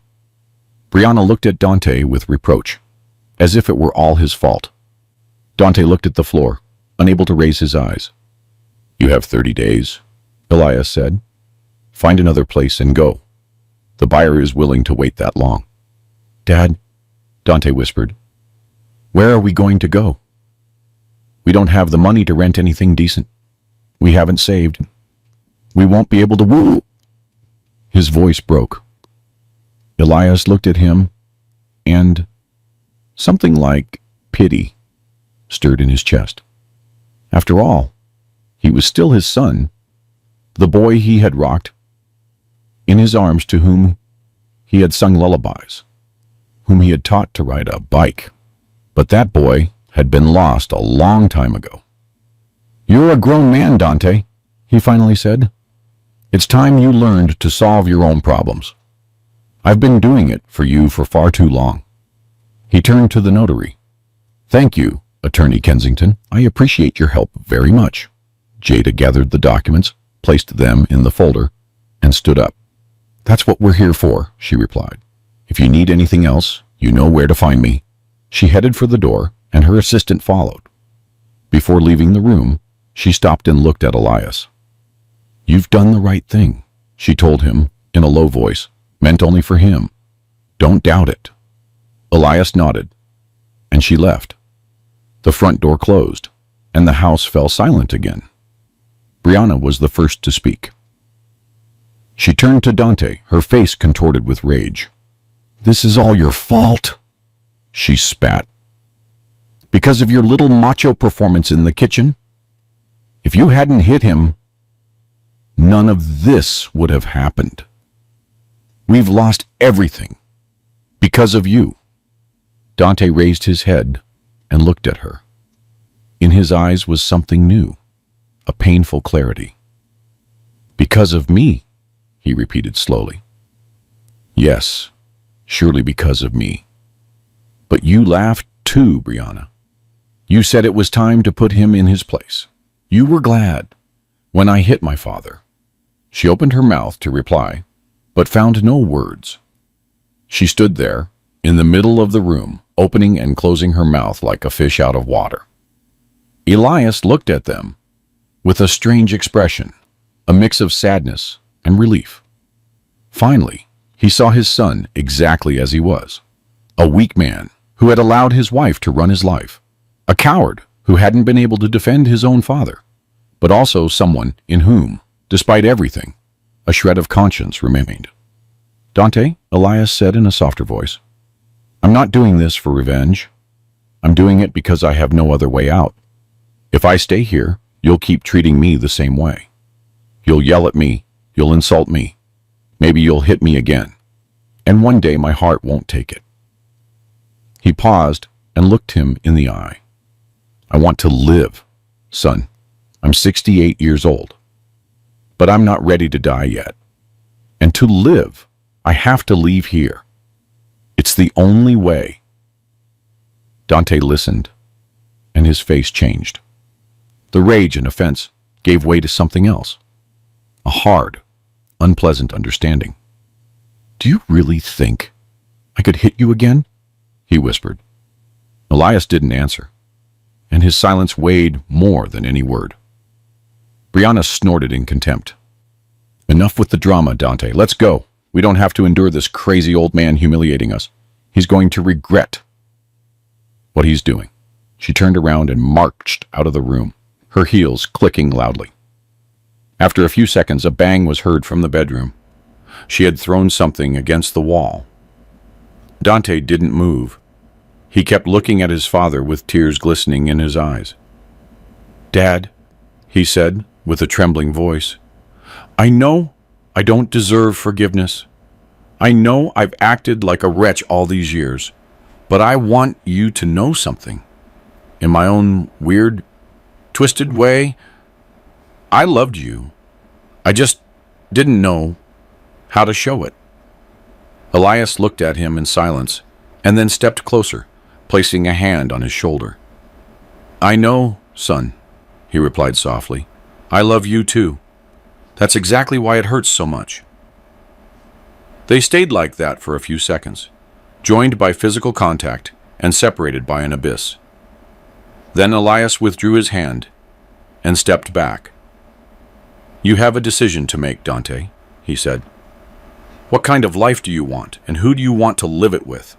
Brianna looked at Dante with reproach, as if it were all his fault. Dante looked at the floor, unable to raise his eyes. You have 30 days, Elias said. Find another place and go. The buyer is willing to wait that long. Dad, Dante whispered, where are we going to go? We don't have the money to rent anything decent. We haven't saved. We won't be able to woo. His voice broke. Elias looked at him, and something like pity stirred in his chest. After all, he was still his son, the boy he had rocked in his arms, to whom he had sung lullabies, whom he had taught to ride a bike. But that boy had been lost a long time ago. You're a grown man, Dante, he finally said. It's time you learned to solve your own problems. I've been doing it for you for far too long. He turned to the notary. Thank you, Attorney Kensington. I appreciate your help very much. Jada gathered the documents, placed them in the folder, and stood up. That's what we're here for, she replied. If you need anything else, you know where to find me." She headed for the door, and her assistant followed. Before leaving the room, she stopped and looked at Elias. "You've done the right thing," she told him in a low voice, meant only for him. "Don't doubt it." Elias nodded, and she left. The front door closed, and the house fell silent again. Brianna was the first to speak. She turned to Dante, her face contorted with rage. "This is all your fault," she spat. "Because of your little macho performance in the kitchen? If you hadn't hit him, none of this would have happened. We've lost everything because of you." Dante raised his head and looked at her. In his eyes was something new, a painful clarity. "Because of me," he repeated slowly. "Yes, surely because of me. But you laughed too, Brianna. You said it was time to put him in his place. You were glad when I hit my father." She opened her mouth to reply, but found no words. She stood there, in the middle of the room, opening and closing her mouth like a fish out of water. Elias looked at them with a strange expression, a mix of sadness and relief. Finally, he saw his son exactly as he was, a weak man who had allowed his wife to run his life, a coward who hadn't been able to defend his own father, but also someone in whom, despite everything, a shred of conscience remained. "Dante," Elias said in a softer voice, "I'm not doing this for revenge. I'm doing it because I have no other way out. If I stay here, you'll keep treating me the same way. You'll yell at me, you'll insult me, maybe you'll hit me again, and one day my heart won't take it." He paused and looked him in the eye. "I want to live, son. I'm 68 years old, but I'm not ready to die yet. And to live, I have to leave here. It's the only way." Dante listened, and his face changed. The rage and offense gave way to something else, a hard, unpleasant understanding. "Do you really think I could hit you again?" he whispered. Elias didn't answer, and his silence weighed more than any word. Brianna snorted in contempt. "Enough with the drama, Dante. Let's go. We don't have to endure this crazy old man humiliating us. He's going to regret what he's doing." She turned around and marched out of the room, her heels clicking loudly. After a few seconds, a bang was heard from the bedroom. She had thrown something against the wall. Dante didn't move. He kept looking at his father with tears glistening in his eyes. "Dad," he said with a trembling voice, "I know I don't deserve forgiveness. I know I've acted like a wretch all these years, but I want you to know something. In my own weird, twisted way, I loved you. I just didn't know how to show it." Elias looked at him in silence and then stepped closer, placing a hand on his shoulder. "I know, son," he replied softly. "I love you too. That's exactly why it hurts so much." They stayed like that for a few seconds, joined by physical contact and separated by an abyss. Then Elias withdrew his hand and stepped back. "You have a decision to make, Dante," he said. "What kind of life do you want, and who do you want to live it with?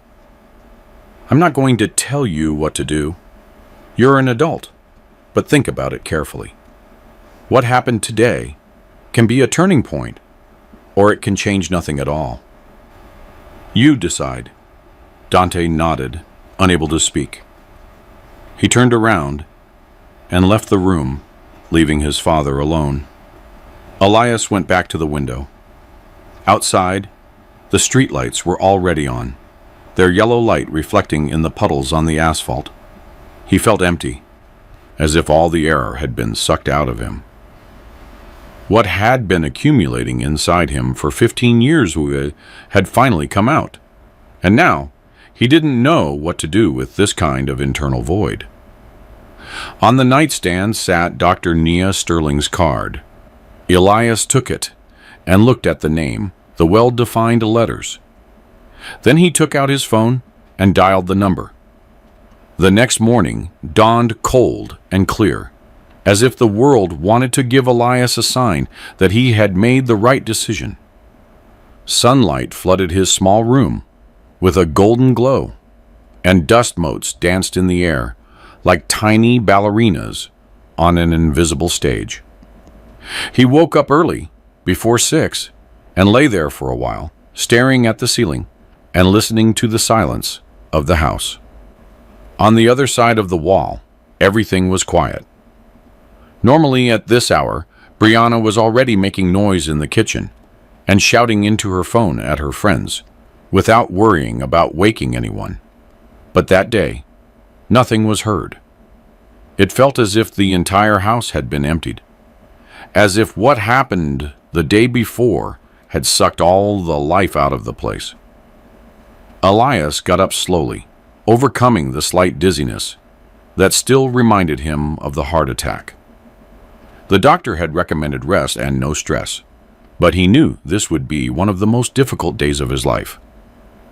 I'm not going to tell you what to do. You're an adult, but think about it carefully. What happened today can be a turning point, or it can change nothing at all. You decide." Dante nodded, unable to speak. He turned around and left the room, leaving his father alone. Elias went back to the window. Outside, the streetlights were already on, their yellow light reflecting in the puddles on the asphalt. He felt empty, as if all the air had been sucked out of him. What had been accumulating inside him for 15 years had finally come out, and now he didn't know what to do with this kind of internal void. On the nightstand sat Dr. Nia Sterling's card. Elias took it and looked at the name, the well-defined letters. Then he took out his phone and dialed the number. The next morning dawned cold and clear, as if the world wanted to give Elias a sign that he had made the right decision. Sunlight flooded his small room with a golden glow, and dust motes danced in the air like tiny ballerinas on an invisible stage. He woke up early, before 6, and lay there for a while, staring at the ceiling and listening to the silence of the house. On the other side of the wall, everything was quiet. Normally at this hour, Brianna was already making noise in the kitchen and shouting into her phone at her friends, without worrying about waking anyone. But that day, nothing was heard. It felt as if the entire house had been emptied, as if what happened the day before had sucked all the life out of the place. Elias got up slowly, overcoming the slight dizziness that still reminded him of the heart attack. The doctor had recommended rest and no stress, but he knew this would be one of the most difficult days of his life,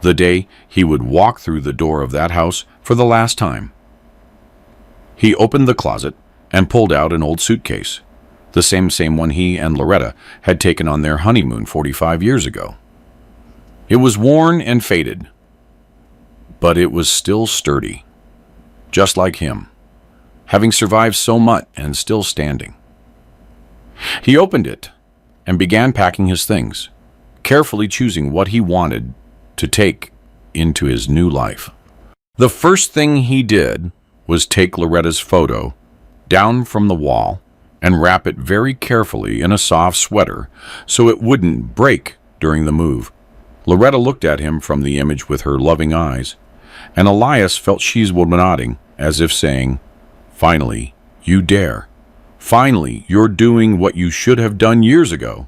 the day he would walk through the door of that house for the last time. He opened the closet and pulled out an old suitcase, the same one he and Loretta had taken on their honeymoon 45 years ago. It was worn and faded, but it was still sturdy, just like him, having survived so much and still standing. He opened it and began packing his things, carefully choosing what he wanted to take into his new life. The first thing he did was take Loretta's photo down from the wall and wrap it very carefully in a soft sweater so it wouldn't break during the move. Loretta looked at him from the image with her loving eyes, and Elias felt she was nodding, as if saying, "Finally, you dare. Finally, you're doing what you should have done years ago."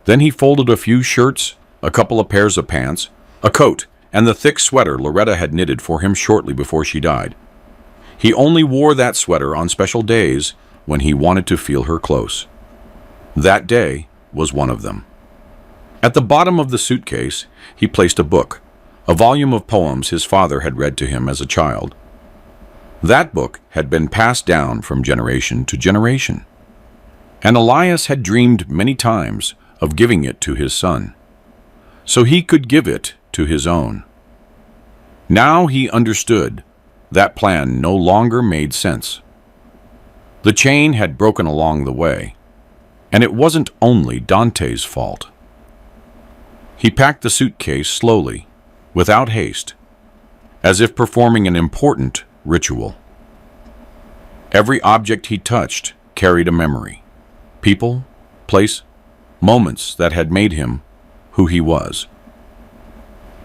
Then he folded a few shirts, a couple of pairs of pants, a coat, and the thick sweater Loretta had knitted for him shortly before she died. He only wore that sweater on special days when he wanted to feel her close. That day was one of them. At the bottom of the suitcase, he placed a book, a volume of poems his father had read to him as a child. That book had been passed down from generation to generation, and Elias had dreamed many times of giving it to his son, so he could give it to his own. Now he understood that plan no longer made sense. The chain had broken along the way, and it wasn't only Dante's fault. He packed the suitcase slowly, without haste, as if performing an important ritual. Every object he touched carried a memory, people, place, moments that had made him who he was.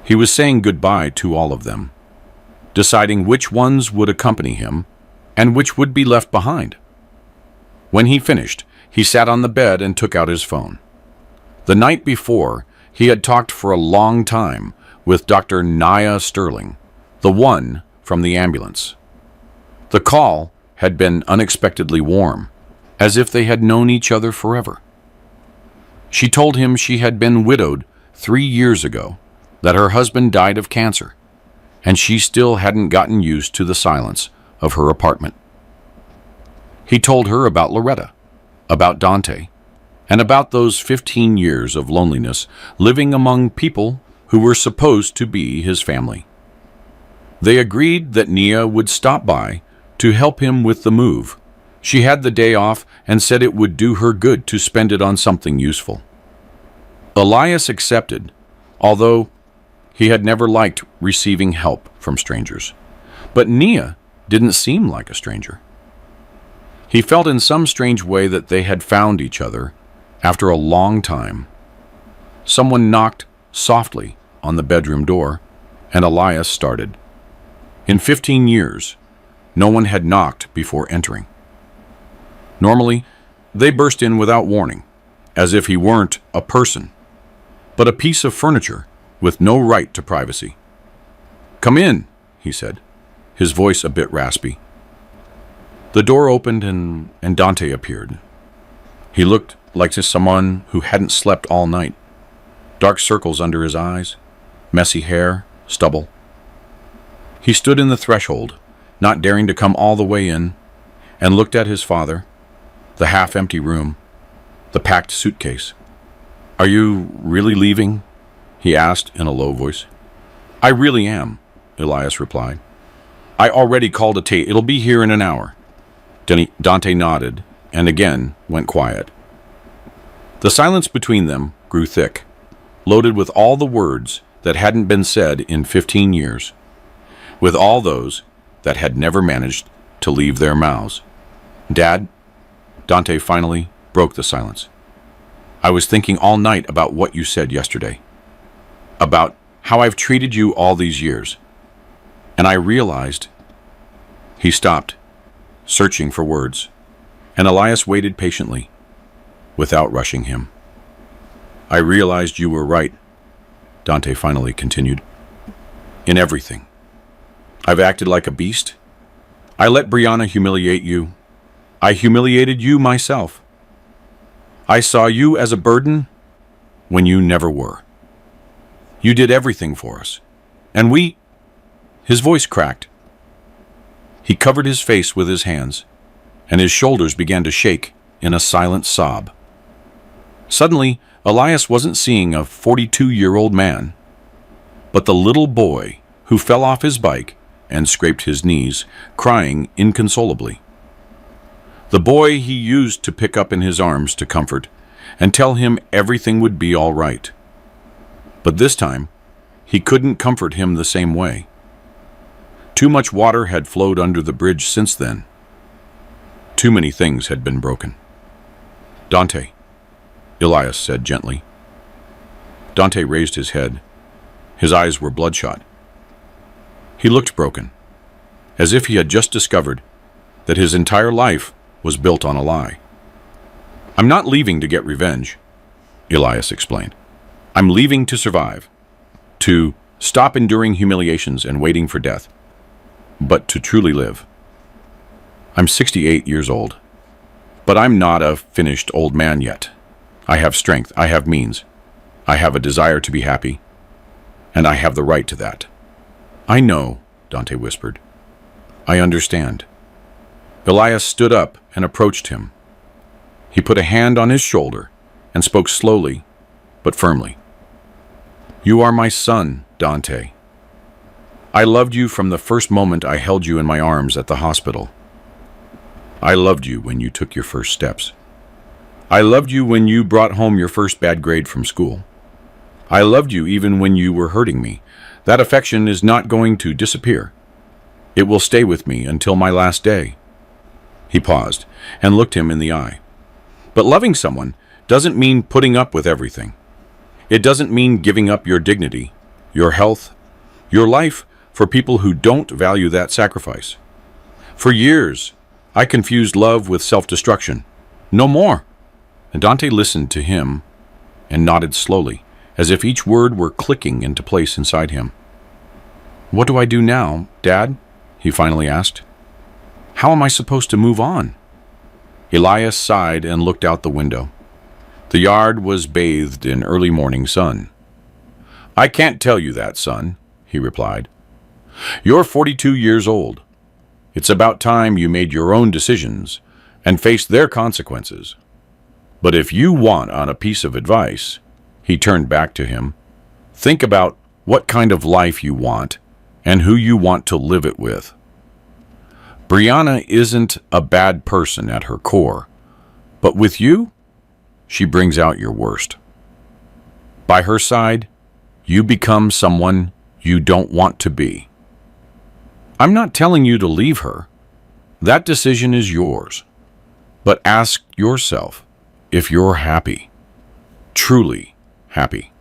He was saying goodbye to all of them, deciding which ones would accompany him and which would be left behind. When he finished, he sat on the bed and took out his phone. The night before, he had talked for a long time with Dr. Naya Sterling, the one from the ambulance. The call had been unexpectedly warm, as if they had known each other forever. She told him she had been widowed 3 years ago, that her husband died of cancer, and she still hadn't gotten used to the silence of her apartment. He told her about Loretta, about Dante, and about those 15 years of loneliness living among people who were supposed to be his family. They agreed that Nia would stop by to help him with the move. She had the day off and said it would do her good to spend it on something useful. Elias accepted, although he had never liked receiving help from strangers. But Nia didn't seem like a stranger. He felt in some strange way that they had found each other after a long time. Someone knocked softly on the bedroom door, and Elias started. In 15 years, no one had knocked before entering. Normally, they burst in without warning, as if he weren't a person, but a piece of furniture with no right to privacy. "Come in," he said, his voice a bit raspy. The door opened and Dante appeared. He looked like someone who hadn't slept all night, dark circles under his eyes, messy hair, stubble. He stood in the threshold, not daring to come all the way in, and looked at his father, the half-empty room, the packed suitcase. "Are you really leaving?" he asked in a low voice. "I really am," Elias replied. "I already called a taxi. It'll be here in an hour." Dante nodded and again went quiet. The silence between them grew thick, loaded with all the words that hadn't been said in 15 years, with all those that had never managed to leave their mouths. "Dad," Dante finally broke the silence. "I was thinking all night about what you said yesterday, about how I've treated you all these years, and I realized—" He stopped, searching for words, and Elias waited patiently, without rushing him. "I realized you were right," Dante finally continued. "In everything. I've acted like a beast. I let Brianna humiliate you. I humiliated you myself. I saw you as a burden when you never were. You did everything for us, and we—" His voice cracked. He covered his face with his hands, and his shoulders began to shake in a silent sob. Suddenly, Elias wasn't seeing a 42-year-old man, but the little boy who fell off his bike and scraped his knees, crying inconsolably. The boy he used to pick up in his arms to comfort and tell him everything would be all right. But this time, he couldn't comfort him the same way. Too much water had flowed under the bridge since then. Too many things had been broken. "Dante," Elias said gently. Dante raised his head. His eyes were bloodshot. He looked broken, as if he had just discovered that his entire life was built on a lie. "I'm not leaving to get revenge," Elias explained. "I'm leaving to survive, to stop enduring humiliations and waiting for death, but to truly live. I'm 68 years old, but I'm not a finished old man yet. I have strength, I have means, I have a desire to be happy, and I have the right to that." "I know," Dante whispered. "I understand." Elias stood up and approached him. He put a hand on his shoulder and spoke slowly but firmly. "You are my son, Dante. I loved you from the first moment I held you in my arms at the hospital. I loved you when you took your first steps. I loved you when you brought home your first bad grade from school. I loved you even when you were hurting me. That affection is not going to disappear. It will stay with me until my last day." He paused and looked him in the eye. "But loving someone doesn't mean putting up with everything. It doesn't mean giving up your dignity, your health, your life for people who don't value that sacrifice. For years, I confused love with self-destruction. No more." And Dante listened to him and nodded slowly, as if each word were clicking into place inside him. "What do I do now, Dad?" he finally asked. "How am I supposed to move on?" Elias sighed and looked out the window. The yard was bathed in early morning sun. "I can't tell you that, son," he replied. "You're 42 years old. It's about time you made your own decisions and faced their consequences. But if you want on a piece of advice," he turned back to him, "think about what kind of life you want and who you want to live it with. Brianna isn't a bad person at her core, but with you, she brings out your worst. By her side, you become someone you don't want to be. I'm not telling you to leave her. That decision is yours. But ask yourself if you're happy, truly happy,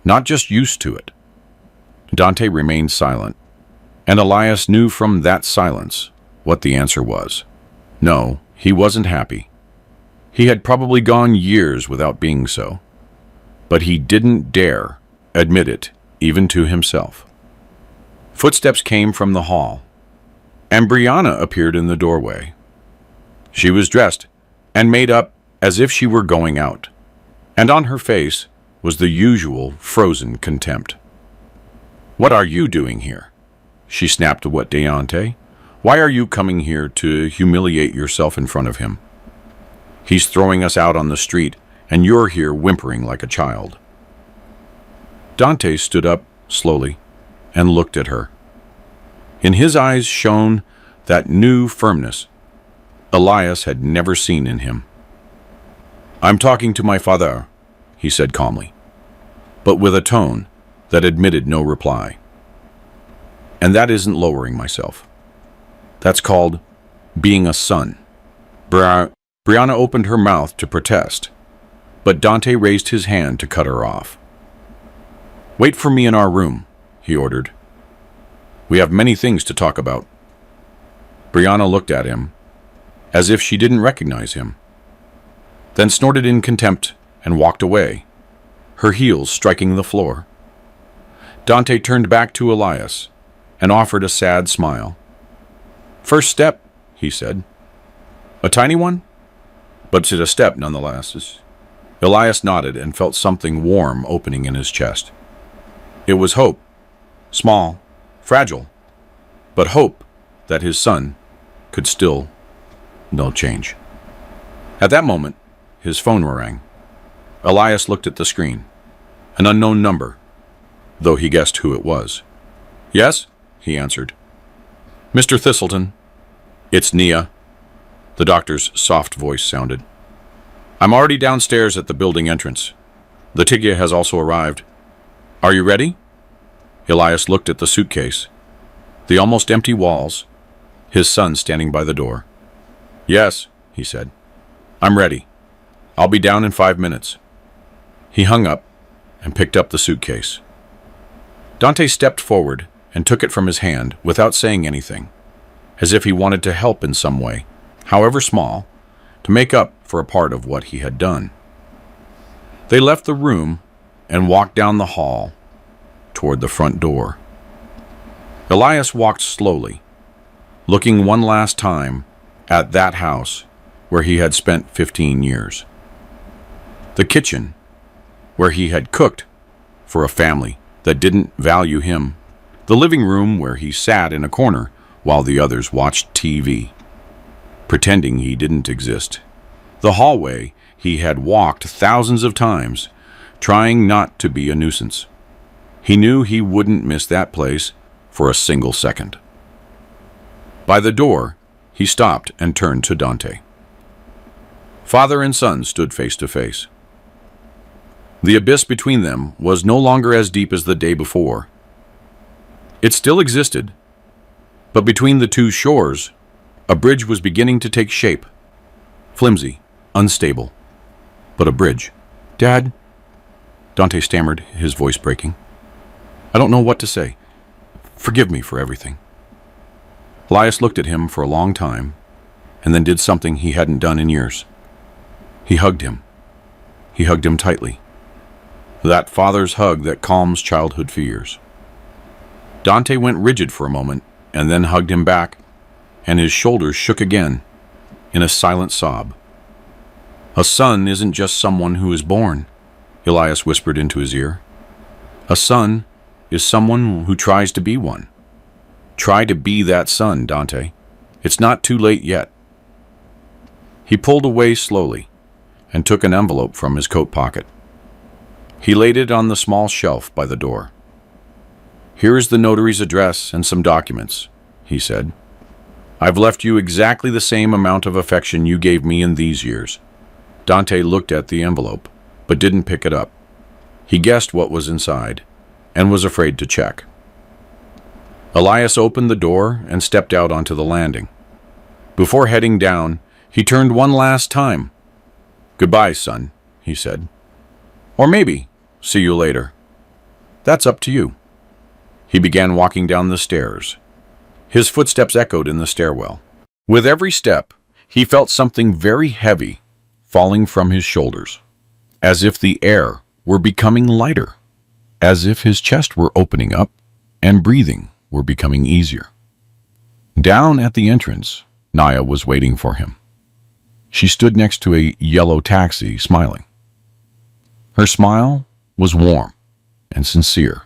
not just used to it." Dante remained silent, and Elias knew from that silence what the answer was. No, he wasn't happy. He had probably gone years without being so, but he didn't dare admit it even to himself. Footsteps came from the hall, and Brianna appeared in the doorway. She was dressed and made up as if she were going out, and on her face was the usual frozen contempt. What are you doing here? She snapped at Dante. Why are you coming here to humiliate yourself in front of him? He's throwing us out on the street, and you're here whimpering like a child. Dante stood up slowly and looked at her. In his eyes shone that new firmness Elias had never seen in him. I'm talking to my father, he said calmly, but with a tone that admitted no reply. And that isn't lowering myself. That's called being a son. Brianna opened her mouth to protest, but Dante raised his hand to cut her off. Wait for me in our room, he ordered. We have many things to talk about. Brianna looked at him as if she didn't recognize him, then snorted in contempt and walked away, her heels striking the floor. Dante turned back to Elias and offered a sad smile. First step, he said. A tiny one? But it's a step nonetheless. Elias nodded and felt something warm opening in his chest. It was hope. Small, fragile, but hope that his son could still no change. At that moment, his phone rang. Elias looked at the screen. An unknown number, though he guessed who it was. Yes, he answered. Mr. Thistleton. It's Nia. The doctor's soft voice sounded. I'm already downstairs at the building entrance. Letitia has also arrived. Are you ready? Elias looked at the suitcase, the almost empty walls, his son standing by the door. Yes, he said. I'm ready. I'll be down in 5 minutes. He hung up and picked up the suitcase. Dante stepped forward and took it from his hand without saying anything, as if he wanted to help in some way, however small, to make up for a part of what he had done. They left the room and walked down the hall toward the front door. Elias walked slowly, looking one last time at that house where he had spent 15 years. The kitchen where he had cooked for a family that didn't value him. The living room where he sat in a corner while the others watched TV, pretending he didn't exist. The hallway he had walked thousands of times, trying not to be a nuisance. He knew he wouldn't miss that place for a single second. By the door, he stopped and turned to Dante. Father and son stood face to face. The abyss between them was no longer as deep as the day before. It still existed, but between the two shores, a bridge was beginning to take shape. Flimsy, unstable, but a bridge. Dad, Dante stammered, his voice breaking. I don't know what to say. Forgive me for everything. Elias looked at him for a long time, and then did something he hadn't done in years. He hugged him. He hugged him tightly. That father's hug that calms childhood fears. Dante went rigid for a moment, and then hugged him back, and his shoulders shook again, in a silent sob. A son isn't just someone who is born, Elias whispered into his ear. A son is someone who tries to be one. Try to be that son, Dante. It's not too late yet. He pulled away slowly and took an envelope from his coat pocket. He laid it on the small shelf by the door. Here is the notary's address and some documents, he said. I've left you exactly the same amount of affection you gave me in these years. Dante looked at the envelope, but didn't pick it up. He guessed what was inside, and was afraid to check. Elias opened the door and stepped out onto the landing. Before heading down, he turned one last time. Goodbye, son, he said. Or maybe, see you later. That's up to you. He began walking down the stairs. His footsteps echoed in the stairwell. With every step, he felt something very heavy falling from his shoulders, as if the air were becoming lighter, as if his chest were opening up and breathing were becoming easier. Down at the entrance, Nia was waiting for him. She stood next to a yellow taxi, smiling. Her smile was warm and sincere,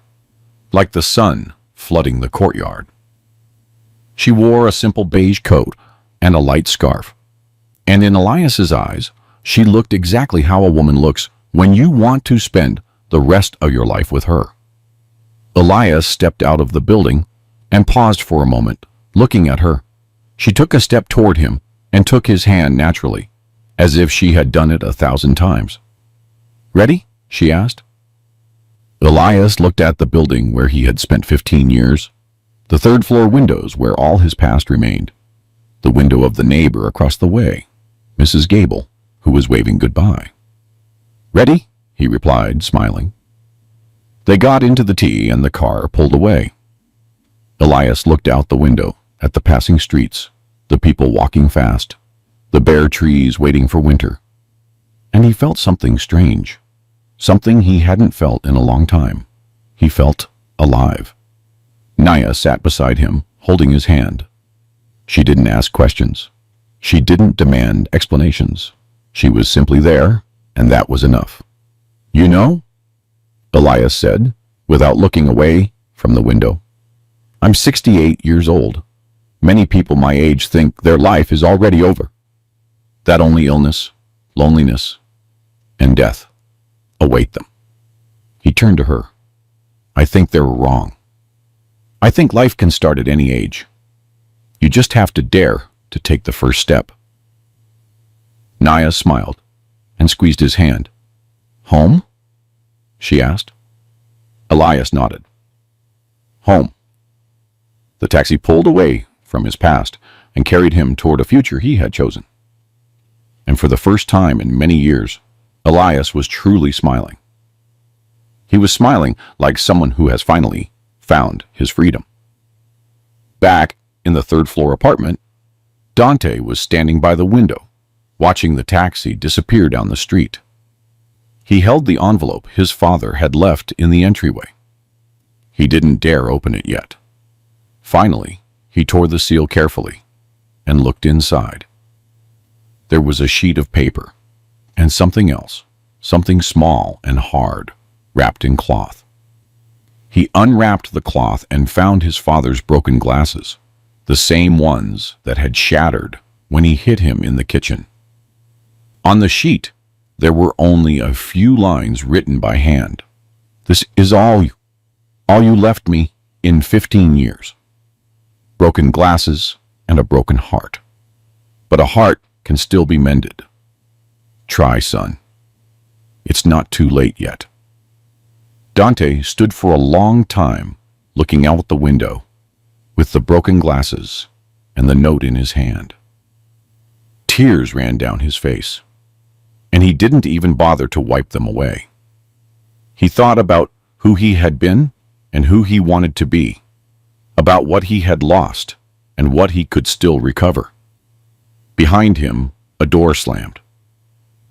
like the sun flooding the courtyard. She wore a simple beige coat and a light scarf, and in Elias's eyes, she looked exactly how a woman looks when you want to spend the rest of your life with her. Elias stepped out of the building and paused for a moment, looking at her. She took a step toward him and took his hand naturally, as if she had done it 1,000 times. "Ready?" she asked. Elias looked at the building where he had spent 15 years, the third-floor windows where all his past remained, the window of the neighbor across the way, Mrs. Gable, who was waving goodbye. "Ready?" he replied, smiling. They got into the T and the car pulled away. Elias looked out the window at the passing streets, the people walking fast, the bare trees waiting for winter, and he felt something strange, something he hadn't felt in a long time. He felt alive. Naya sat beside him, holding his hand. She didn't ask questions. She didn't demand explanations. She was simply there, and that was enough. "You know," Elias said, without looking away from the window, "I'm 68 years old. Many people my age think their life is already over, that only illness, loneliness, and death await them." He turned to her. "I think they were wrong. I think life can start at any age. You just have to dare to take the first step." Naya smiled and squeezed his hand. "Home?" she asked. Elias nodded. "Home." The taxi pulled away from his past and carried him toward a future he had chosen. And for the first time in many years, Elias was truly smiling. He was smiling like someone who has finally found his freedom. Back in the third-floor apartment, Dante was standing by the window, watching the taxi disappear down the street. He held the envelope his father had left in the entryway. He didn't dare open it yet. Finally, he tore the seal carefully and looked inside. There was a sheet of paper and something else, something small and hard, wrapped in cloth. He unwrapped the cloth and found his father's broken glasses, the same ones that had shattered when he hit him in the kitchen. On the sheet, there were only a few lines written by hand. "This is all you left me in 15 years. Broken glasses and a broken heart. But a heart can still be mended. Try, son. It's not too late yet." Dante stood for a long time, looking out the window, with the broken glasses and the note in his hand. Tears ran down his face, and he didn't even bother to wipe them away. He thought about who he had been and who he wanted to be, about what he had lost and what he could still recover. Behind him, a door slammed.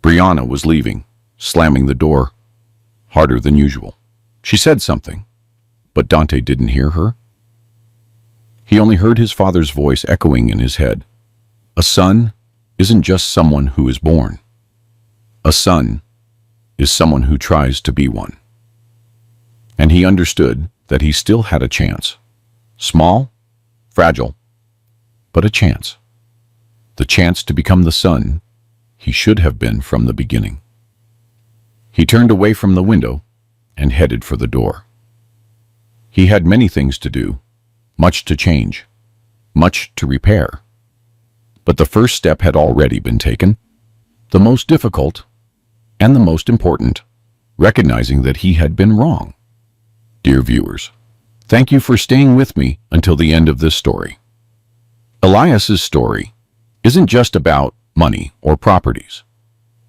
Brianna was leaving, slamming the door harder than usual. She said something, but Dante didn't hear her. He only heard his father's voice echoing in his head. A son isn't just someone who is born. A son is someone who tries to be one. And he understood that he still had a chance. Small, fragile, but a chance. The chance to become the son he should have been from the beginning. He turned away from the window and headed for the door. He had many things to do, much to change, much to repair. But the first step had already been taken, the most difficult and the most important, recognizing that he had been wrong. Dear viewers, thank you for staying with me until the end of this story. Elias's story isn't just about money or properties.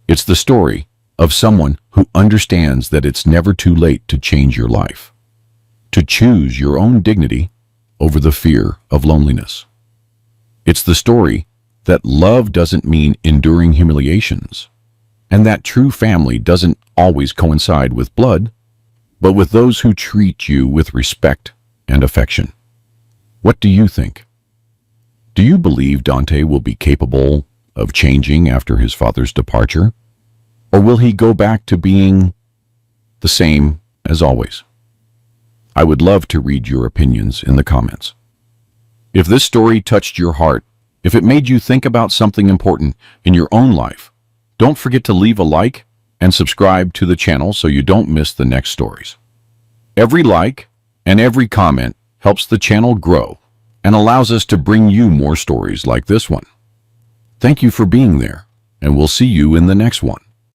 It's the story of someone who understands that it's never too late to change your life, to choose your own dignity over the fear of loneliness. It's the story that love doesn't mean enduring humiliations, and that true family doesn't always coincide with blood, but with those who treat you with respect and affection. What do you think? Do you believe Dante will be capable of changing after his father's departure? Or will he go back to being the same as always? I would love to read your opinions in the comments. If this story touched your heart, if it made you think about something important in your own life, don't forget to leave a like and subscribe to the channel so you don't miss the next stories. Every like and every comment helps the channel grow and allows us to bring you more stories like this one. Thank you for being there, and we'll see you in the next one.